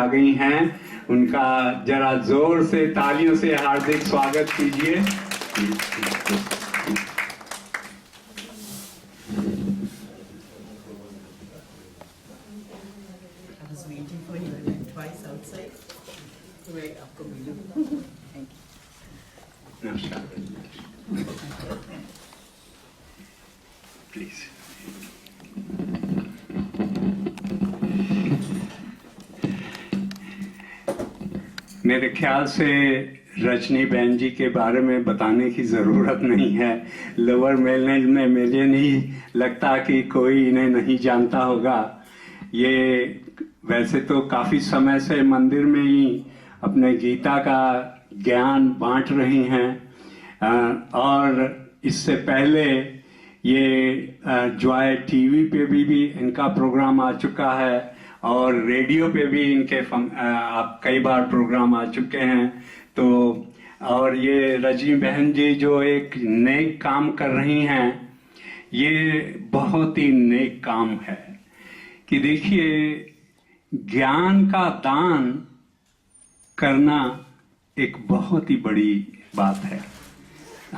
आ गई हैं, उनका जरा जोर से तालियों से हार्दिक स्वागत कीजिए। नमस्कार प्लीज। मेरे ख्याल से रजनी बहन जी के बारे में बताने की ज़रूरत नहीं है। लोअर मेलनेल में मुझे नहीं लगता कि कोई इन्हें नहीं जानता होगा। ये वैसे तो काफ़ी समय से मंदिर में ही अपने गीता का ज्ञान बांट रही हैं और इससे पहले ये जॉय टीवी पे भी इनका प्रोग्राम आ चुका है और रेडियो पे भी इनके आप कई बार प्रोग्राम आ चुके हैं। तो और ये रजनी बहन जी जो एक नेक काम कर रही हैं, ये बहुत ही नेक काम है कि देखिए ज्ञान का दान करना एक बहुत ही बड़ी बात है।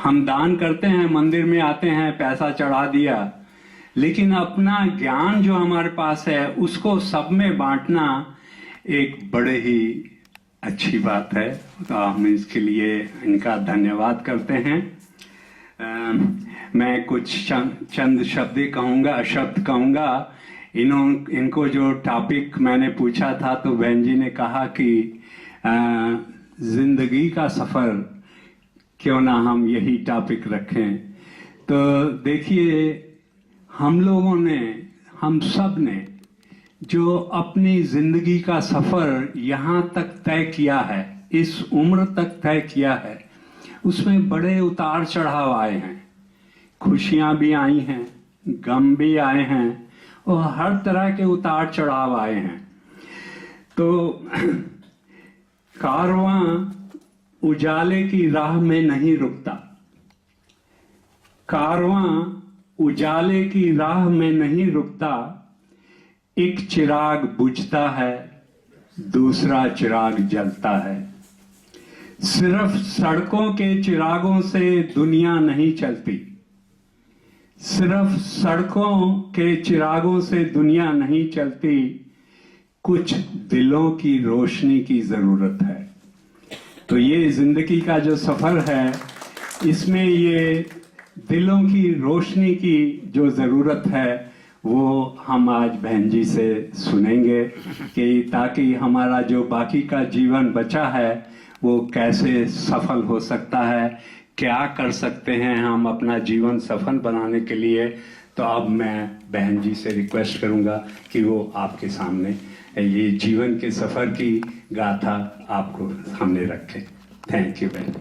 हम दान करते हैं, मंदिर में आते हैं, पैसा चढ़ा दिया, लेकिन अपना ज्ञान जो हमारे पास है उसको सब में बांटना एक बड़े ही अच्छी बात है। तो हम इसके लिए इनका धन्यवाद करते हैं। मैं कुछ चंद शब्द कहूँगा। इनको जो टॉपिक मैंने पूछा था तो बहन जी ने कहा कि जिंदगी का सफ़र क्यों ना हम यही टॉपिक रखें। तो देखिए हम सब ने जो अपनी जिंदगी का सफर यहाँ तक तय किया है, इस उम्र तक तय किया है, उसमें बड़े उतार चढ़ाव आए हैं। खुशियाँ भी आई हैं, गम भी आए हैं और हर तरह के उतार चढ़ाव आए हैं। तो कारवां उजाले की राह में नहीं रुकता, कारवां उजाले की राह में नहीं रुकता, एक चिराग बुझता है, दूसरा चिराग जलता है। सिर्फ सड़कों के चिरागों से दुनिया नहीं चलती, सिर्फ सड़कों के चिरागों से दुनिया नहीं चलती, कुछ दिलों की रोशनी की जरूरत है। तो ये जिंदगी का जो सफर है, इसमें ये दिलों की रोशनी की जो ज़रूरत है वो हम आज बहन जी से सुनेंगे कि ताकि हमारा जो बाकी का जीवन बचा है वो कैसे सफल हो सकता है, क्या कर सकते हैं हम अपना जीवन सफल बनाने के लिए। तो अब मैं बहन जी से रिक्वेस्ट करूंगा कि वो आपके सामने ये जीवन के सफ़र की गाथा आपको सामने रखें। थैंक यू बहन।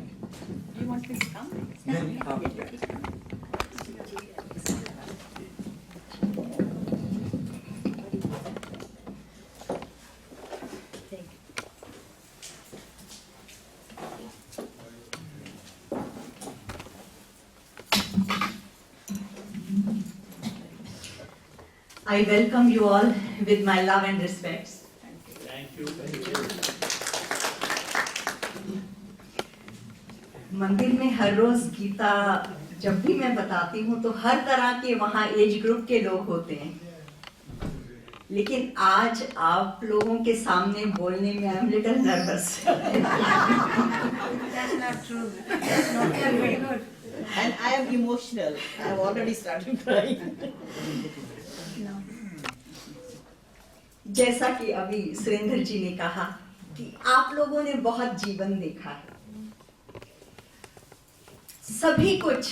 I welcome you all with my love and respects. Thank you. Thank you. मंदिर में हर रोज गीता जब भी मैं बताती हूँ तो हर तरह के वहाँ एज ग्रुप के लोग होते हैं, लेकिन आज आप लोगों के सामने बोलने में I am little nervous. That's not true. That's not very good. And I am emotional. I have already started crying. जैसा कि अभी सुरेंद्र जी ने कहा कि आप लोगों ने बहुत जीवन देखा है, सभी कुछ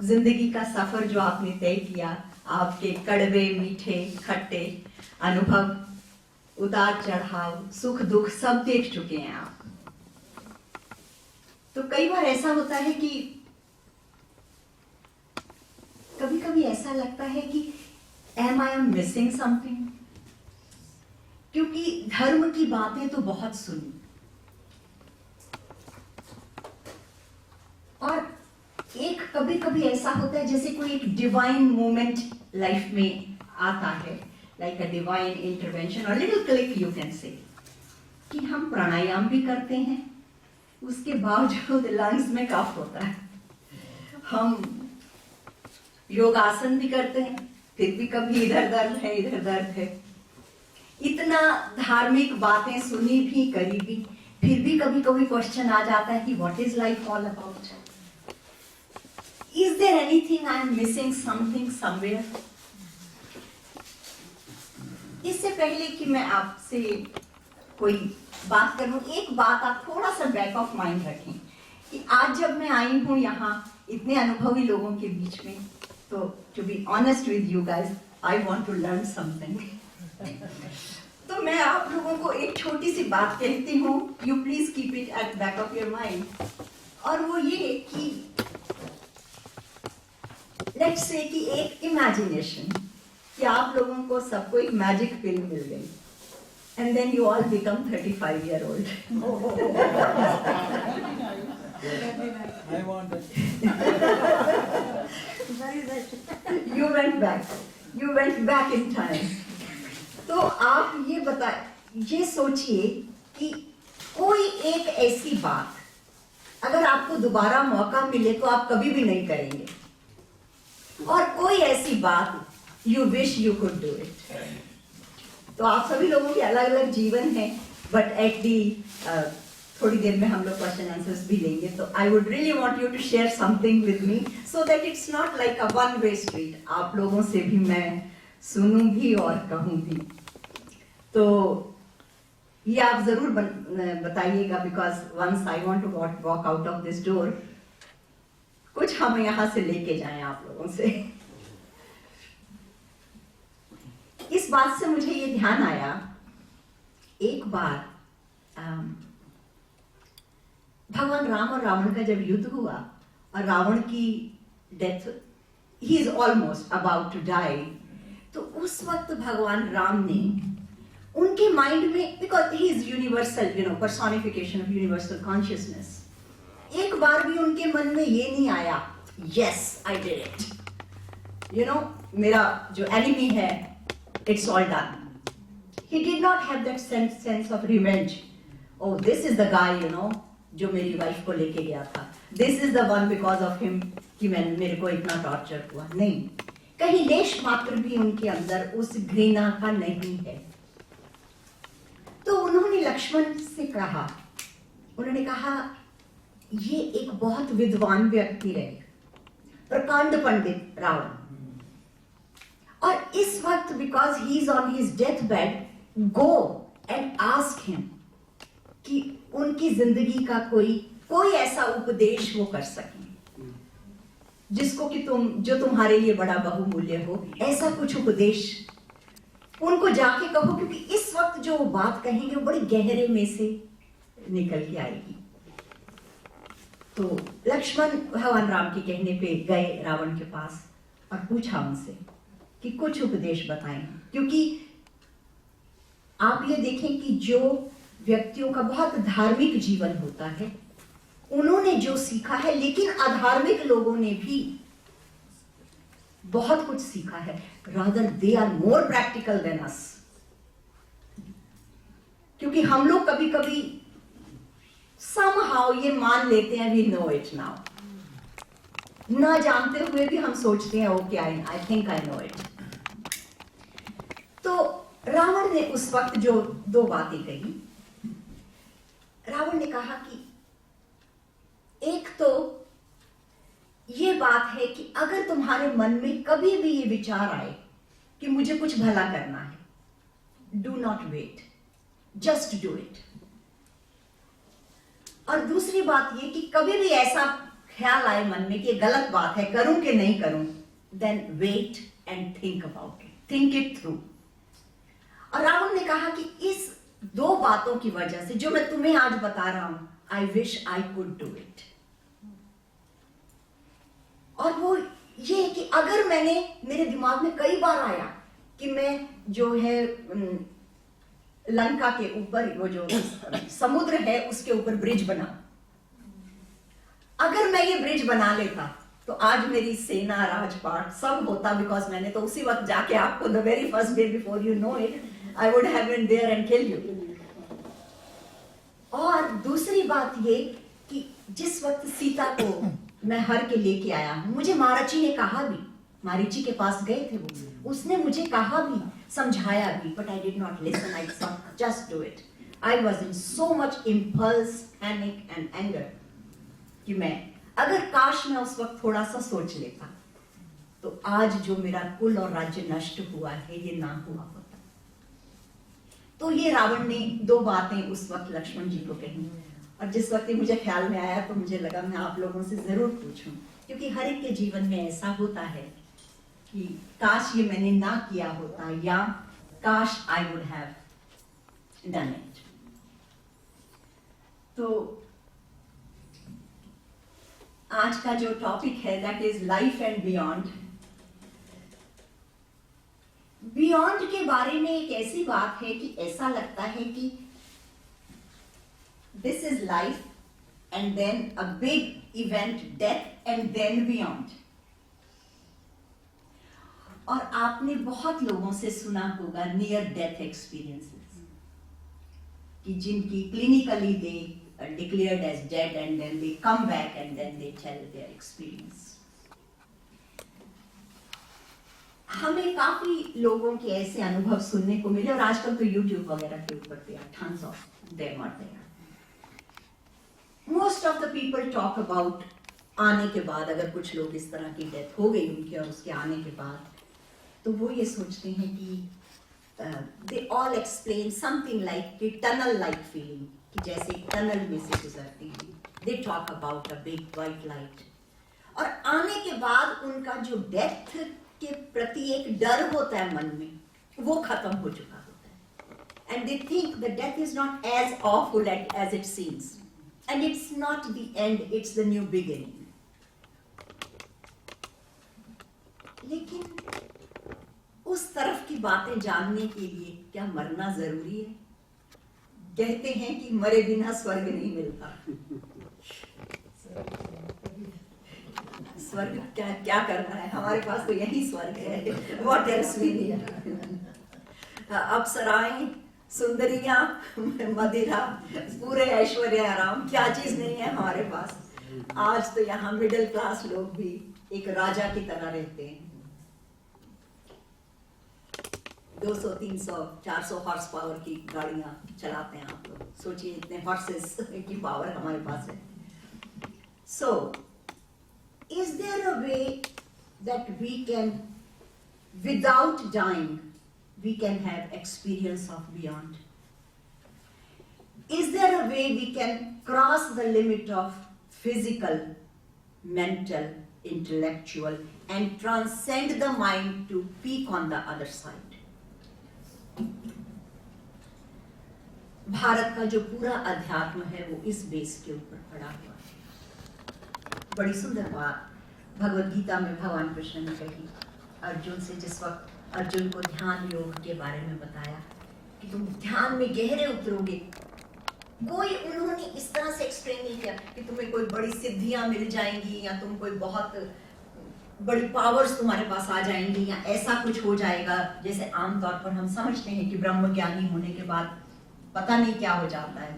जिंदगी का सफर जो आपने तय किया, आपके कड़वे मीठे खट्टे अनुभव, उतार चढ़ाव, सुख दुख सब देख चुके हैं आप। तो कई बार ऐसा होता है कि कभी कभी ऐसा लगता है कि am I missing something? क्योंकि धर्म की बातें तो बहुत सुनी और एक कभी कभी ऐसा होता है जैसे कोई एक डिवाइन मोमेंट लाइफ में आता है, लाइक अ डिवाइन इंटरवेंशन और little click you can say, कि हम प्राणायाम भी करते हैं, उसके बावजूद लंग्स में कफ होता है। हम योगासन भी करते हैं, फिर भी कभी इधर दर्द है, इधर दर्द है। इतना धार्मिक बातें सुनी भी, करी भी, फिर भी कभी कभी क्वेश्चन आ जाता है कि what is life all about? Is there anything I am missing, something somewhere? इससे पहले कि मैं आपसे कोई बात करूं, एक बात आप थोड़ा सा बैक ऑफ माइंड रखें कि आज जब मैं आई हूं यहाँ इतने अनुभवी लोगों के बीच में, तो to be honest with you guys, I want to learn something. तो मैं आप लोगों को एक छोटी सी बात कहती हूँ, you please keep it at back of your mind, और वो ये कि लेट्स से कि एक इमेजिनेशन कि आप लोगों को सबको एक मैजिक पिल मिल गई, and then you all become 35 year old. I want it. You went back in time. तो आप ये सोचिए कि कोई एक ऐसी बात अगर आपको दोबारा मौका मिले तो आप कभी भी नहीं करेंगे, और कोई ऐसी बात you wish you could do it. तो आप सभी लोगों के अलग अलग जीवन है, बट एट दी थोड़ी देर में हम लोग क्वेश्चन आंसर्स भी लेंगे। तो I would really want you to share something with me so that it's not like a one way street. आप लोगों से भी मैं सुनूं भी और कहूं भी। तो ये आप जरूर बताइएगा, because once I want to walk out of this door, कुछ हम यहाँ से लेके जाएं आप लोगों से। इस बात से मुझे ये ध्यान आया, एक बार भगवान राम और रावण का जब युद्ध हुआ और रावण की death, he is almost about to die, तो उस वक्त भगवान राम ने उनके माइंड में, because he is universal, personification of universal consciousness, एक बार भी उनके मन में ये नहीं आया यस आई डिड इट, मेरा जो एनिमी है it's all done. He did not have that sense of revenge. Oh, this is the guy, जो मेरी वाइफ को लेके गया था, this is the one because of him कि मेरे को इतना टॉर्चर हुआ। नहीं, कहीं लेश मात्र भी उनके अंदर उस घृणा का नहीं है। तो उन्होंने लक्ष्मण से कहा, उन्होंने कहा ये एक बहुत विद्वान व्यक्ति रहे, प्रकांड पंडित रावण, और इस वक्त because he is on his death bed, go and ask him कि उनकी जिंदगी का कोई ऐसा उपदेश वो कर सके जिसको कि जो तुम्हारे लिए बड़ा बहुमूल्य हो, ऐसा कुछ उपदेश उनको जाके कहो, क्योंकि इस वक्त जो वो बात कहेंगे वो बड़ी गहरे में से निकल के आएगी। तो लक्ष्मण भगवान राम के कहने पे गए रावण के पास और पूछा उनसे कि कुछ उपदेश बताएं, क्योंकि आप ये देखें कि जो व्यक्तियों का बहुत धार्मिक जीवन होता है उन्होंने जो सीखा है, लेकिन अधार्मिक लोगों ने भी बहुत कुछ सीखा है, rather they are more practical than us. क्योंकि हम लोग कभी कभी somehow ये मान लेते हैं वी नो इट नाउ, ना जानते हुए भी हम सोचते हैं okay I think I know it. तो रावण ने उस वक्त जो दो बातें कही, रावण ने कहा कि एक तो ये बात है कि अगर तुम्हारे मन में कभी भी ये विचार आए कि मुझे कुछ भला करना है, do not wait, just do it. और दूसरी बात ये कि कभी भी ऐसा ख्याल आए मन में कि ये गलत बात है, करूं कि नहीं करूं, then wait and think about it, think it through. और रावण ने कहा कि इस दो बातों की वजह से जो मैं तुम्हें आज बता रहा हूं, I wish I could do it. और वो ये कि अगर मेरे दिमाग में कई बार आया कि मैं जो है लंका के ऊपर वो जो समुद्र है उसके ऊपर ब्रिज बना, अगर मैं ये ब्रिज बना लेता तो आज मेरी सेना राजपाट सब होता, बिकॉज मैंने तो उसी वक्त जाके आपको the very first day before you know it I would have been there and kill you. बात ये कि जिस वक्त सीता को मैं हर के लेके आया हूं, मुझे महाराजी ने कहा भी, मारीची के पास गए थे वो, उसने मुझे कहा भी, समझाया भी, but I did not listen, I just do it. I was in so much impulse, panic and anger कि मैं, अगर काश मैं उस वक्त थोड़ा सा सोच लेता तो आज जो मेरा कुल और राज्य नष्ट हुआ है ये ना हुआ होता. तो ये रावण ने 2 बातें उस वक्त लक्ष्मण जी को कही, और जिस वक्त ये मुझे ख्याल में आया तो मुझे लगा मैं आप लोगों से जरूर पूछूं, क्योंकि हर एक के जीवन में ऐसा होता है कि काश ये मैंने ना किया होता, या काश आई वुड हैव डन इट. तो आज का जो टॉपिक है that is life and beyond. Beyond के बारे में एक ऐसी बात है कि ऐसा लगता है कि this is life and then a big event, death, and then beyond. और आपने बहुत लोगों से सुना होगा नियर डेथ एक्सपीरियंसेस, कि जिनकी clinically they declared as dead and then they come back and then they tell their experience. हमें काफी लोगों के ऐसे अनुभव सुनने को मिले, और आजकल तो YouTube वगैरह के ऊपर पे tons of them are there. Most of the people talk about आने के बाद, अगर कुछ लोग इस तरह की डेथ हो गई उनकी और उसके आने के बाद, तो वो ये सोचते हैं कि they all explain something like a tunnel like feeling, कि जैसे टनल में से गुजरती हैं. They talk about a big white light. और आने के बाद उनका जो डेथ के प्रति एक डर होता है मन में, वो खत्म हो चुका होता है. And they think the death is not as awful as it seems. And it's not the end, it's the new beginning. लेकिन उस तरफ की बातें जानने के लिए क्या मरना जरूरी है? कहते हैं कि मरे बिना स्वर्ग नहीं मिलता. स्वर्ग क्या क्या करना है, हमारे पास तो यही स्वर्ग है. What else we need? अप्सराएं, सुंदरियां, मदिरा, पूरे ऐश्वर्य आराम, क्या चीज नहीं है हमारे पास. आज तो यहाँ मिडिल क्लास लोग भी एक राजा की तरह रहते हैं. 200, 300, 400 हॉर्स पावर की गाड़ियां चलाते हैं आप लोग. सोचिए इतने हॉर्सेस की पावर हमारे पास है. So, is there a way that we can, without dying, we can have experience of beyond? Is there a way we can cross the limit of physical, mental, intellectual, and transcend the mind to peak on the other side? Bharat का जो पूरा अध्यात्म है वो इस base के ऊपर पड़ा हुआ है. बड़ी सुंदर बात भगवद गीता में भगवान कृष्ण ने कही अर्जुन से, जिस वक्त अर्जुन को ध्यान योग के बारे में बताया कि तुम ध्यान में गहरे उतरोगे. कोई उन्होंने इस तरह से एक्सप्लेन नहीं किया कि तुम्हें कोई बड़ी सिद्धियां मिल जाएंगी, या तुम कोई बहुत बड़ी पावर्स तुम्हारे पास आ जाएंगी, या ऐसा कुछ हो जाएगा जैसे आमतौर पर हम समझते हैं कि ब्रह्म ज्ञानी होने के बाद पता नहीं क्या हो जाता है.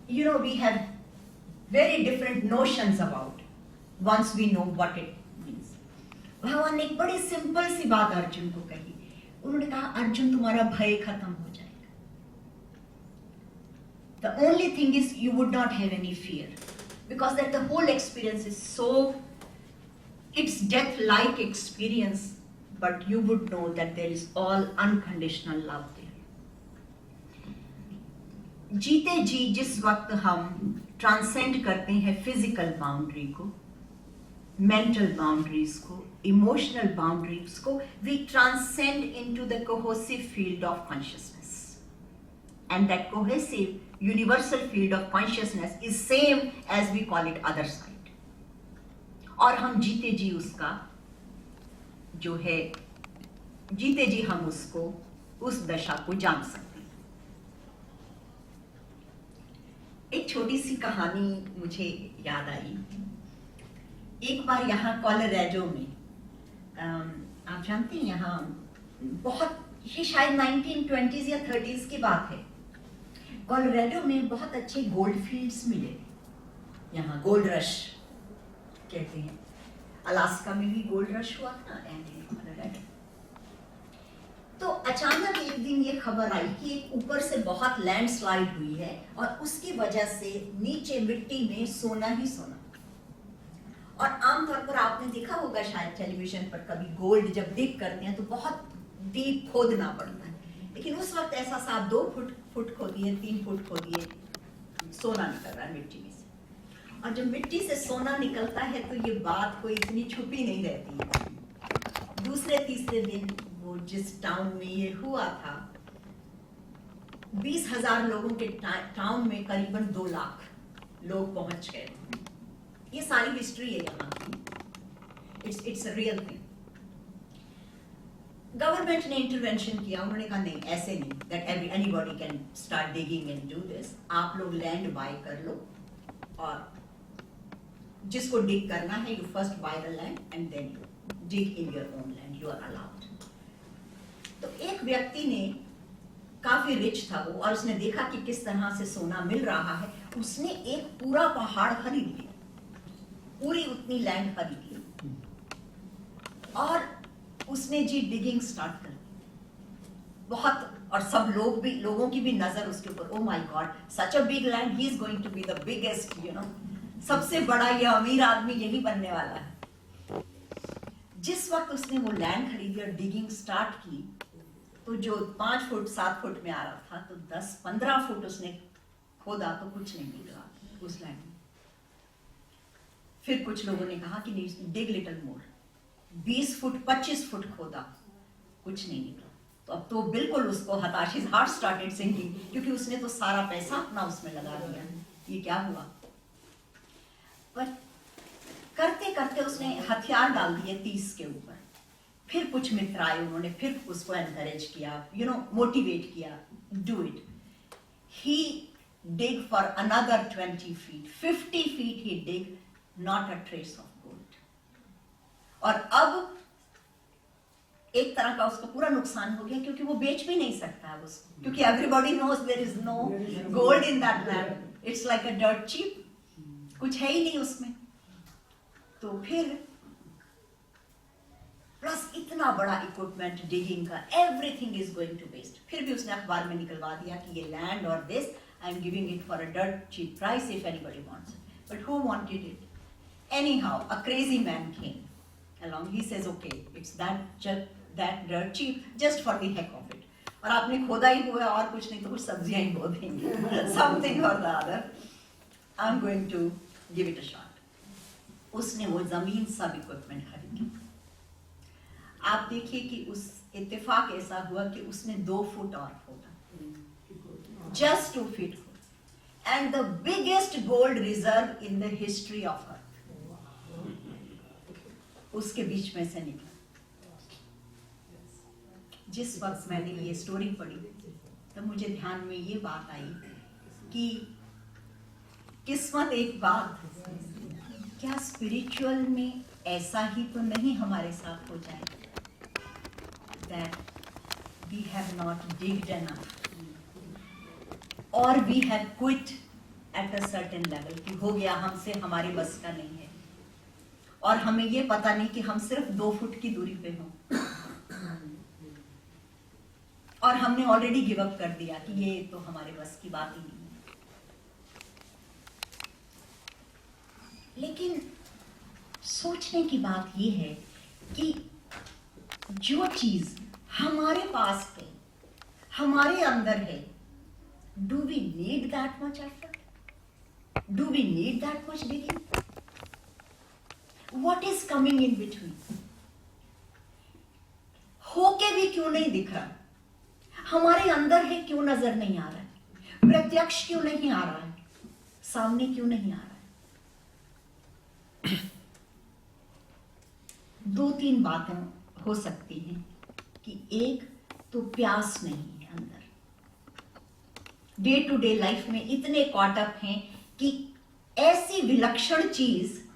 You know, we have very different notions about once we know what it means. भगवान ने एक बड़ी सिंपल सी बात अर्जुन को कही. उन्होंने कहा अर्जुन तुम्हारा भय खत्म हो जाएगा. The only thing is you would not have any fear, because that the whole experience is so, it's death-like experience, but you would know that there is all unconditional love there. जीते जी जिस वक्त हम transcend करते हैं physical boundary को, mental boundaries को, emotional boundaries को, we transcend into the cohesive field of consciousness. And that cohesive universal field of consciousness is same as we call it other side. और हम जीते जी उसका जो है, जीते जी हम उसको, उस दशा को जान सकते हैं. एक छोटी सी कहानी मुझे याद आई. एक बार यहाँ कोलोराडो में, आप जानते हैं यहाँ बहुत, ये शायद 1920s या 30s की बात है, कोलोराडो में बहुत अच्छे गोल्ड फील्ड्स मिले, यहाँ गोल्ड रश कहते हैं। अलास्का में भी गोल्ड रश हुआ था एंड इन कोलोराडो। तो अचानक एक दिन ये खबर आई कि एक ऊपर से बहुत लैंडस्लाइड हुई है और उसकी वजह से नीचे मिट्टी में सोना ही सोना। और आमतौर पर आपने देखा होगा शायद टेलीविजन पर, कभी गोल्ड जब डिग करते हैं तो बहुत डीप खोदना पड़ता है, लेकिन उस वक्त ऐसा साहब 2 फुट खोदिए, 3 फुट खोदिए, सोना निकल रहा है मिट्टी में से। और जब मिट्टी से सोना निकलता है तो ये बात कोई इतनी छुपी नहीं रहती है। दूसरे तीसरे दिन वो जिस टाउन में ये हुआ था, 20,000 लोगों के टाउन में करीबन 2 लाख लोग पहुंच गए। ये सारी हिस्ट्री है यहाँ की। It's a real thing. Government ने इंटरवेंशन किया, उन्होंने कहा नहीं, ऐसे नहीं, that anybody can start digging and do this. आप लोग लैंड बाय कर लो और जिसको डिग करना है you first by the land and then you dig in your own land, you are allowed. तो एक व्यक्ति ने, काफी रिच था वो, और उसने देखा कि किस तरह से सोना मिल रहा है। उसने एक पूरा पहाड़ खरीद लिया, पूरी उतनी लैंड खरीद ली और उसने जी डिगिंग स्टार्ट कर दी बहुत। और सब लोगों की भी नजर उसके ऊपर, oh my God, such a big land, he is going to be the biggest, सबसे बड़ा ये अमीर आदमी यही बनने वाला है। जिस वक्त उसने वो लैंड खरीदी और डिगिंग स्टार्ट की तो जो 5 फुट 7 फुट में आ रहा था तो 10-15 फुट उसने खोदा तो कुछ नहीं निकला उस लैंड में। फिर कुछ लोगों ने कहा कि डिग लिटिल मोर, 20 फुट 25 फुट खोदा, कुछ नहीं निकला। तो अब तो बिल्कुल उसको हताश, हार्ट स्टार्टेड सिंकिंग, क्योंकि उसने तो सारा पैसा अपना उसमें लगा दिया, ये क्या हुआ। पर करते करते उसने हथियार डाल दिए 30 के ऊपर। फिर कुछ मित्र आए, उन्होंने फिर उसको एनकरेज किया, मोटिवेट किया, do it. He dig for another 20 feet, 50 feet he dig, not a trace of gold. और अब एक तरह का उसको पूरा नुकसान हो गया, क्योंकि वो बेच भी नहीं सकता है उसको, क्योंकि everybody knows there is no gold in that land, it's like a dirt cheap, कुछ है ही नहीं उसमें। तो फिर प्लस इतना बड़ा इक्विपमेंट डिगिंग का, everything is going to waste. फिर भी उसने अखबार में निकलवा दिया कि ये लैंड और this, I am giving it for a dirt cheap price if anybody wants it. But who wanted it? Anyhow, a crazy man came along. He says, okay, it's that dirt cheap, just for the heck of it. और आपने खोदा ही हुआ और कुछ नहीं तो कुछ सब्जियां ही बो देंगे, something or the other. I'm going to give it a shot. उसने वो जमीन सब इक्विपमेंट खरीदी। आप देखिए कि उस इत्तेफाक ऐसा हुआ कि उसने 2 फुट और खोदा, just 2 feet, and the biggest gold reserve in the history of Earth उसके बीच में से निकला। जिस वक्त मैंने ये स्टोरी पढ़ी तो मुझे ध्यान में ये बात आई कि किस्मत एक बात, क्या स्पिरिचुअल में ऐसा ही तो नहीं हमारे साथ हो जाए, that we have not digged enough or we have quit at a certain level, कि हो गया हमसे, हमारी बस का नहीं है, और हमें ये पता नहीं कि हम सिर्फ 2 फुट की दूरी पे हों और हमने ऑलरेडी गिव अप कर दिया कि ये तो हमारे बस की बात ही नहीं है। लेकिन सोचने की बात ये है कि जो चीज हमारे पास है, हमारे अंदर है, do we need that much effort? Do we need that much digging? What is coming in between? होके भी क्यों नहीं दिख रहा? हमारे अंदर है क्यों नजर नहीं आ रहा है? प्रत्यक्ष क्यों नहीं आ रहा है? सामने क्यों नहीं आ रहा है? 2-3 बातें हो सकती हैं कि एक तो प्यास नहीं है अंदर, डे टू डे लाइफ में इतने कॉट अप हैं कि ऐसी विलक्षण चीज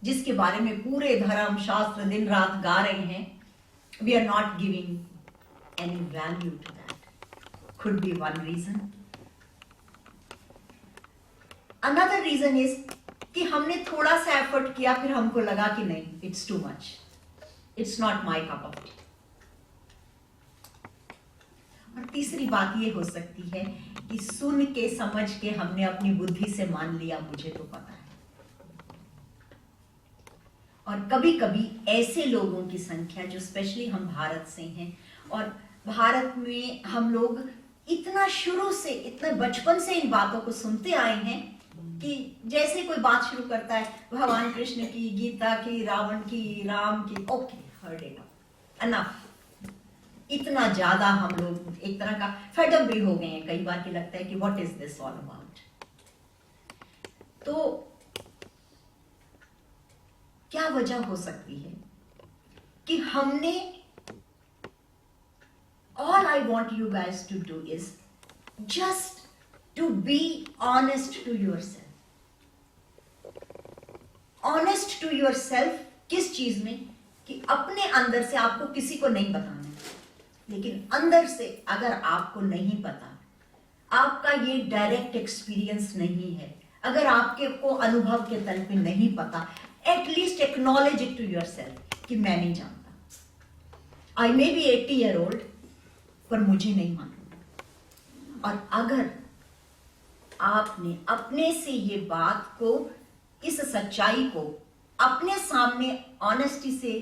जिसके बारे में पूरे धर्म शास्त्र दिन रात गा रहे हैं, we are not giving any value to that. Could be one reason. Another reason is कि हमने थोड़ा सा एफर्ट किया, फिर हमको लगा कि नहीं, it's too much, it's not my cup of T. और तीसरी बात ये हो सकती है कि सुन के समझ के हमने अपनी बुद्धि से मान लिया, मुझे तो पता है। और कभी कभी ऐसे लोगों की संख्या जो स्पेशली हम भारत से हैं, और भारत में हम लोग इतना शुरू से, इतने बचपन से इन बातों को सुनते आए हैं कि जैसे कोई बात शुरू करता है भगवान कृष्ण की, गीता की, रावण की, राम की, ओके हर्ड इट एनफ। इतना ज्यादा हम लोग एक तरह का फेडअप भी हो गए हैं कई बार कि लगता है कि what is this all about. तो क्या वजह हो सकती है कि हमने, all I want you guys to do is just to be honest to yourself. Honest to yourself किस चीज में? कि अपने अंदर से आपको किसी को नहीं बताना है, लेकिन अंदर से अगर आपको नहीं पता, आपका ये डायरेक्ट एक्सपीरियंस नहीं है, अगर आपके को अनुभव के तल पे नहीं पता, at least acknowledge it to yourself कि मैं नहीं जानता। I may be 80 year old, पर मुझे नहीं मालूम। और अगर आपने अपने से ये बात को, इस सच्चाई को अपने सामने ऑनेस्टी से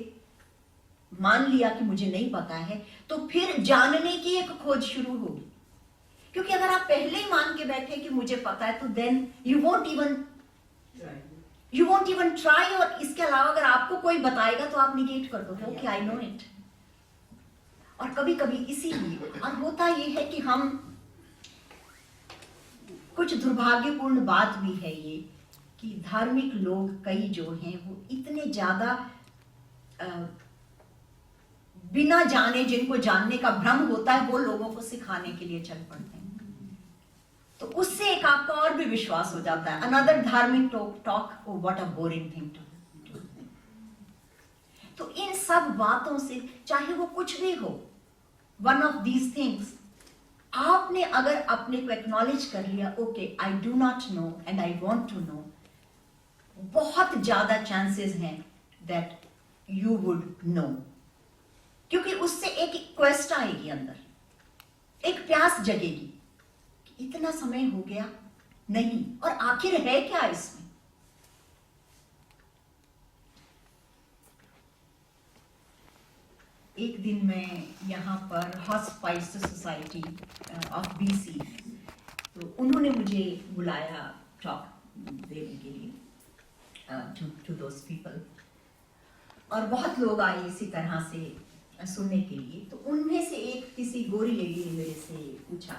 मान लिया कि मुझे नहीं पता है, तो फिर जानने की एक खोज शुरू होगी। क्योंकि अगर आप पहले ही मान के बैठे कि मुझे पता है, तो then you won't even try. और इसके अलावा अगर आपको कोई बताएगा तो आप निगेट कर दोगे, ओके आई नो इट। और कभी कभी इसीलिए, और होता यह है कि हम, कुछ दुर्भाग्यपूर्ण बात भी है ये कि धार्मिक लोग कई जो हैं वो इतने ज्यादा बिना जाने, जिनको जानने का भ्रम होता है, वो लोगों को सिखाने के लिए चल पड़ते हैं। तो उससे एक आपका और भी विश्वास हो जाता है। अनदर धार्मिक talk, oh what a boring thing too. तो इन सब बातों से, चाहे वो कुछ भी हो, वन ऑफ दीज थिंग्स, आपने अगर अपने को एक्नॉलेज कर लिया, okay I do not know and I want to know, बहुत ज्यादा चांसेस हैं दैट यू वुड नो। क्योंकि उससे एक क्वेस्ट आएगी अंदर, एक प्यास जगेगी कि इतना समय हो गया नहीं, और आखिर है क्या इसमें। एक दिन मैं यहाँ पर हॉस्पाइस सोसाइटी ऑफ BC, तो उन्होंने मुझे बुलाया टॉक देने के लिए टू दोस पीपल, और बहुत लोग आए इसी तरह से सुनने के लिए। तो उनमें से एक किसी गोरी लेडी ने मेरे से पूछा,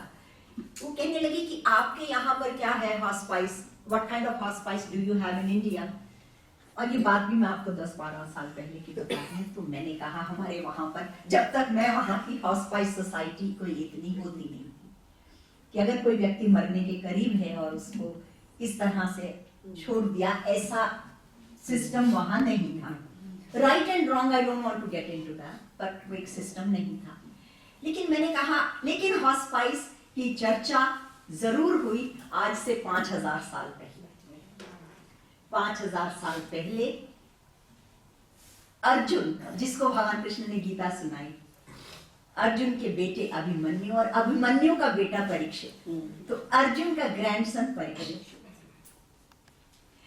वो कहने लगी कि आपके यहाँ पर क्या है hospice, what kind of hospice do you have in India. और ये बात भी मैं आपको 10-12 साल पहले की बता रही हूँ। तो मैंने कहा हमारे वहां पर, जब तक मैं वहां की हॉस्पाइस सोसाइटी कोई इतनी होती नहीं थी कि अगर कोई व्यक्ति मरने के करीब है और उसको इस तरह से छोड़ दिया, ऐसा सिस्टम वहां नहीं था। Right and wrong, I don't want to get into that, but वो एक सिस्टम नहीं था। लेकिन मैंने कहा, लेकिन हॉस्पाइस की चर्चा जरूर हुई आज से 5000 साल पहले। 5000 साल पहले अर्जुन, जिसको भगवान कृष्ण ने गीता सुनाई, अर्जुन के बेटे अभिमन्यु और अभिमन्यु का बेटा परीक्षित, तो अर्जुन का ग्रैंडसन परीक्षित।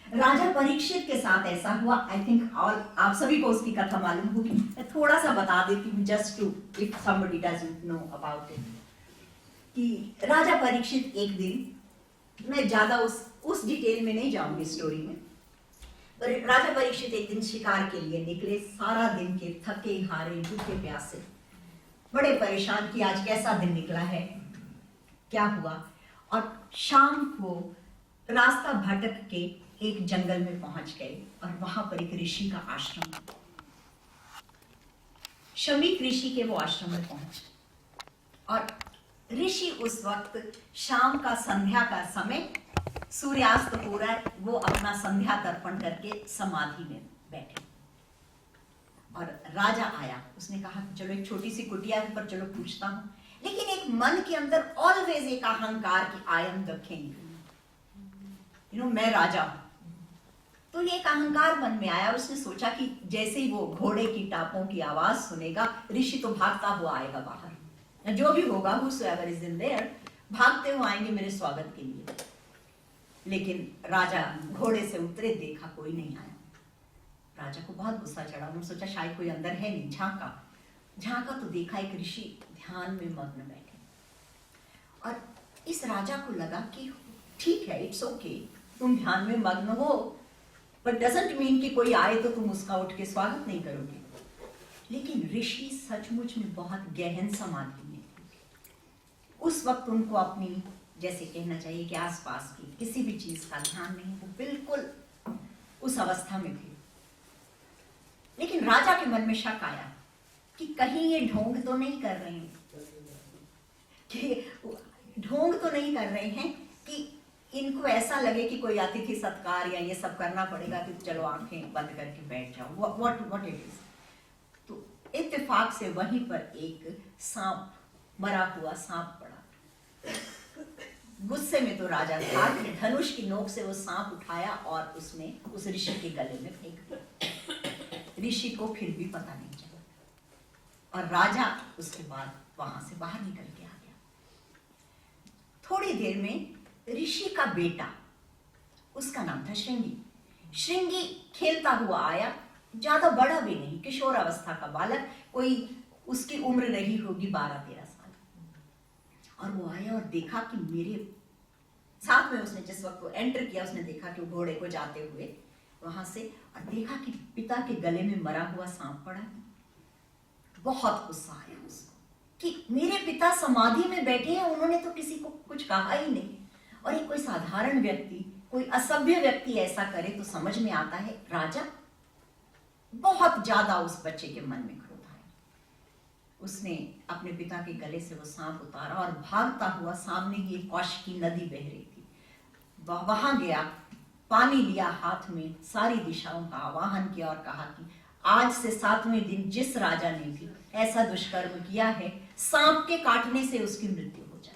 राजा परीक्षित के साथ ऐसा हुआ, आई थिंक आप सभी को उसकी कथा मालूम होगी, मैं थोड़ा सा बता देती हूँ just to, if somebody doesn't know about it, कि राजा परीक्षित एक दिन, मैं ज्यादा उस डिटेल में नहीं जाऊंगी स्टोरी में, पर राजा परीक्षित एक दिन शिकार के लिए निकले, सारा दिन के थके हारे, भूखे प्यासे, बड़े परेशान कि आज कैसा दिन निकला है, क्या हुआ। और शाम को रास्ता भटक के एक जंगल में पहुंच गए, और वहां पर एक ऋषि का आश्रम था। शमीक ऋषि के वो आश्रम में पहुंचे, और ऋषि उस वक्त शाम का, संध्या का समय, सूर्यास्त हो रहा है, वो अपना संध्या तर्पण करके समाधि में बैठे। और राजा आया, उसने कहा चलो एक छोटी सी कुटिया है, पर चलो पूछता हूं। लेकिन एक मन के अंदर ऑलवेज एक अहंकार कि आई एम द किंग, मैं राजा हूं। तो ये एक अहंकार मन में आया। उसने सोचा कि जैसे ही वो घोड़े की टापों की आवाज सुनेगा, ऋषि तो भागता हुआ आएगा बाहर, जो भी होगा whosoever is in there, भागते हुए आएंगे मेरे स्वागत के लिए। लेकिन राजा घोड़े से उतरे, देखा कोई नहीं आया। राजा को बहुत गुस्सा चढ़ा। उन्होंने सोचा शायद कोई अंदर है नहीं। झांका तो देखा एक ऋषि ध्यान में मग्न बैठे। और इस राजा को लगा कि ठीक है, इट्स ओके, तुम ध्यान में मग्न हो, पर डजंट मीन कि कोई आए तो तुम उसका उठ के स्वागत नहीं करोगे। लेकिन ऋषि सचमुच में बहुत गहन समाधि में थे। उस वक्त उनको अपनी, जैसे कहना चाहिए कि आसपास की किसी भी चीज का ध्यान नहीं, वो बिल्कुल उस अवस्था में थे। लेकिन राजा के मन में शक आया कि कहीं ये ढोंग तो नहीं कर रहे हैं, कि इनको ऐसा लगे कि कोई अतिथि सत्कार या ये सब करना पड़ेगा कि चलो आंखें बंद करके बैठ जाओ, व्हाट इट इज। तो इत्तेफाक से वहीं पर एक सांप, मरा हुआ सांप पड़ा। गुस्से में तो राजा था कि धनुष की नोक से वो सांप उठाया और उसने उस ऋषि के गले में फेंक दिया। ऋषि को फिर भी पता नहीं चला और राजा उसके बाद वहां से बाहर निकल के आ गया। थोड़ी देर में ऋषि का बेटा, उसका नाम था श्रृंगी, खेलता हुआ आया। ज्यादा बड़ा भी नहीं, किशोर अवस्था का बालक, कोई उसकी उम्र रही होगी 12-13 साल। और वो आया और देखा कि मेरे साथ में, उसने जिस वक्त वो एंटर किया, उसने देखा कि वो घोड़े को जाते हुए वहां से, और देखा कि पिता के गले में मरा हुआ सांप पड़ा है। बहुत गुस्सा आया उसको कि मेरे पिता समाधि में बैठे हैं, उन्होंने तो किसी को कुछ कहा ही नहीं, और एक कोई साधारण व्यक्ति, कोई असभ्य व्यक्ति ऐसा करे तो समझ में आता है। राजा बहुत ज्यादा उस बच्चे के मन में क्रोध आया। उसने अपने पिता के गले से वो सांप उतारा और भागता हुआ, सामने ही एक कौशिकी नदी बह रही थी, वहां गया, पानी लिया हाथ में, सारी दिशाओं का आवाहन किया और कहा कि आज से 7वें दिन जिस राजा ने भी ऐसा दुष्कर्म किया है, सांप के काटने से उसकी मृत्यु हो जाए।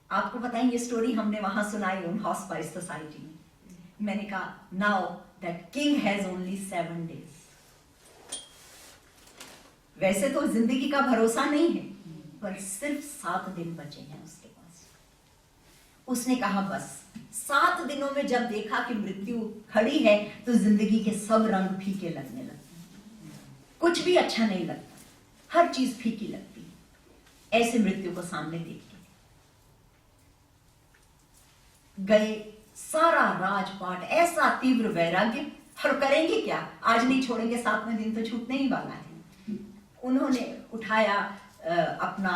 आपको बताएं, ये स्टोरी हमने वहां सुनाई उन हॉस्पाइस सोसाइटी में। मैंने कहा, now that king has only 7 days। वैसे तो जिंदगी का भरोसा नहीं है, पर सिर्फ 7 दिन बचे हैं उसके पास। उसने कहा बस 7 दिनों में जब देखा कि मृत्यु खड़ी है, तो जिंदगी के सब रंग फीके लगने लगते, कुछ भी अच्छा नहीं लगता, हर चीज फीकी लगती है। ऐसे मृत्यु को सामने देख के गए, सारा राजपाट, ऐसा तीव्र वैराग्य, और करेंगे क्या, आज नहीं छोड़ेंगे, 7वें दिन तो छूटने ही वाला है। उन्होंने उठाया अपना,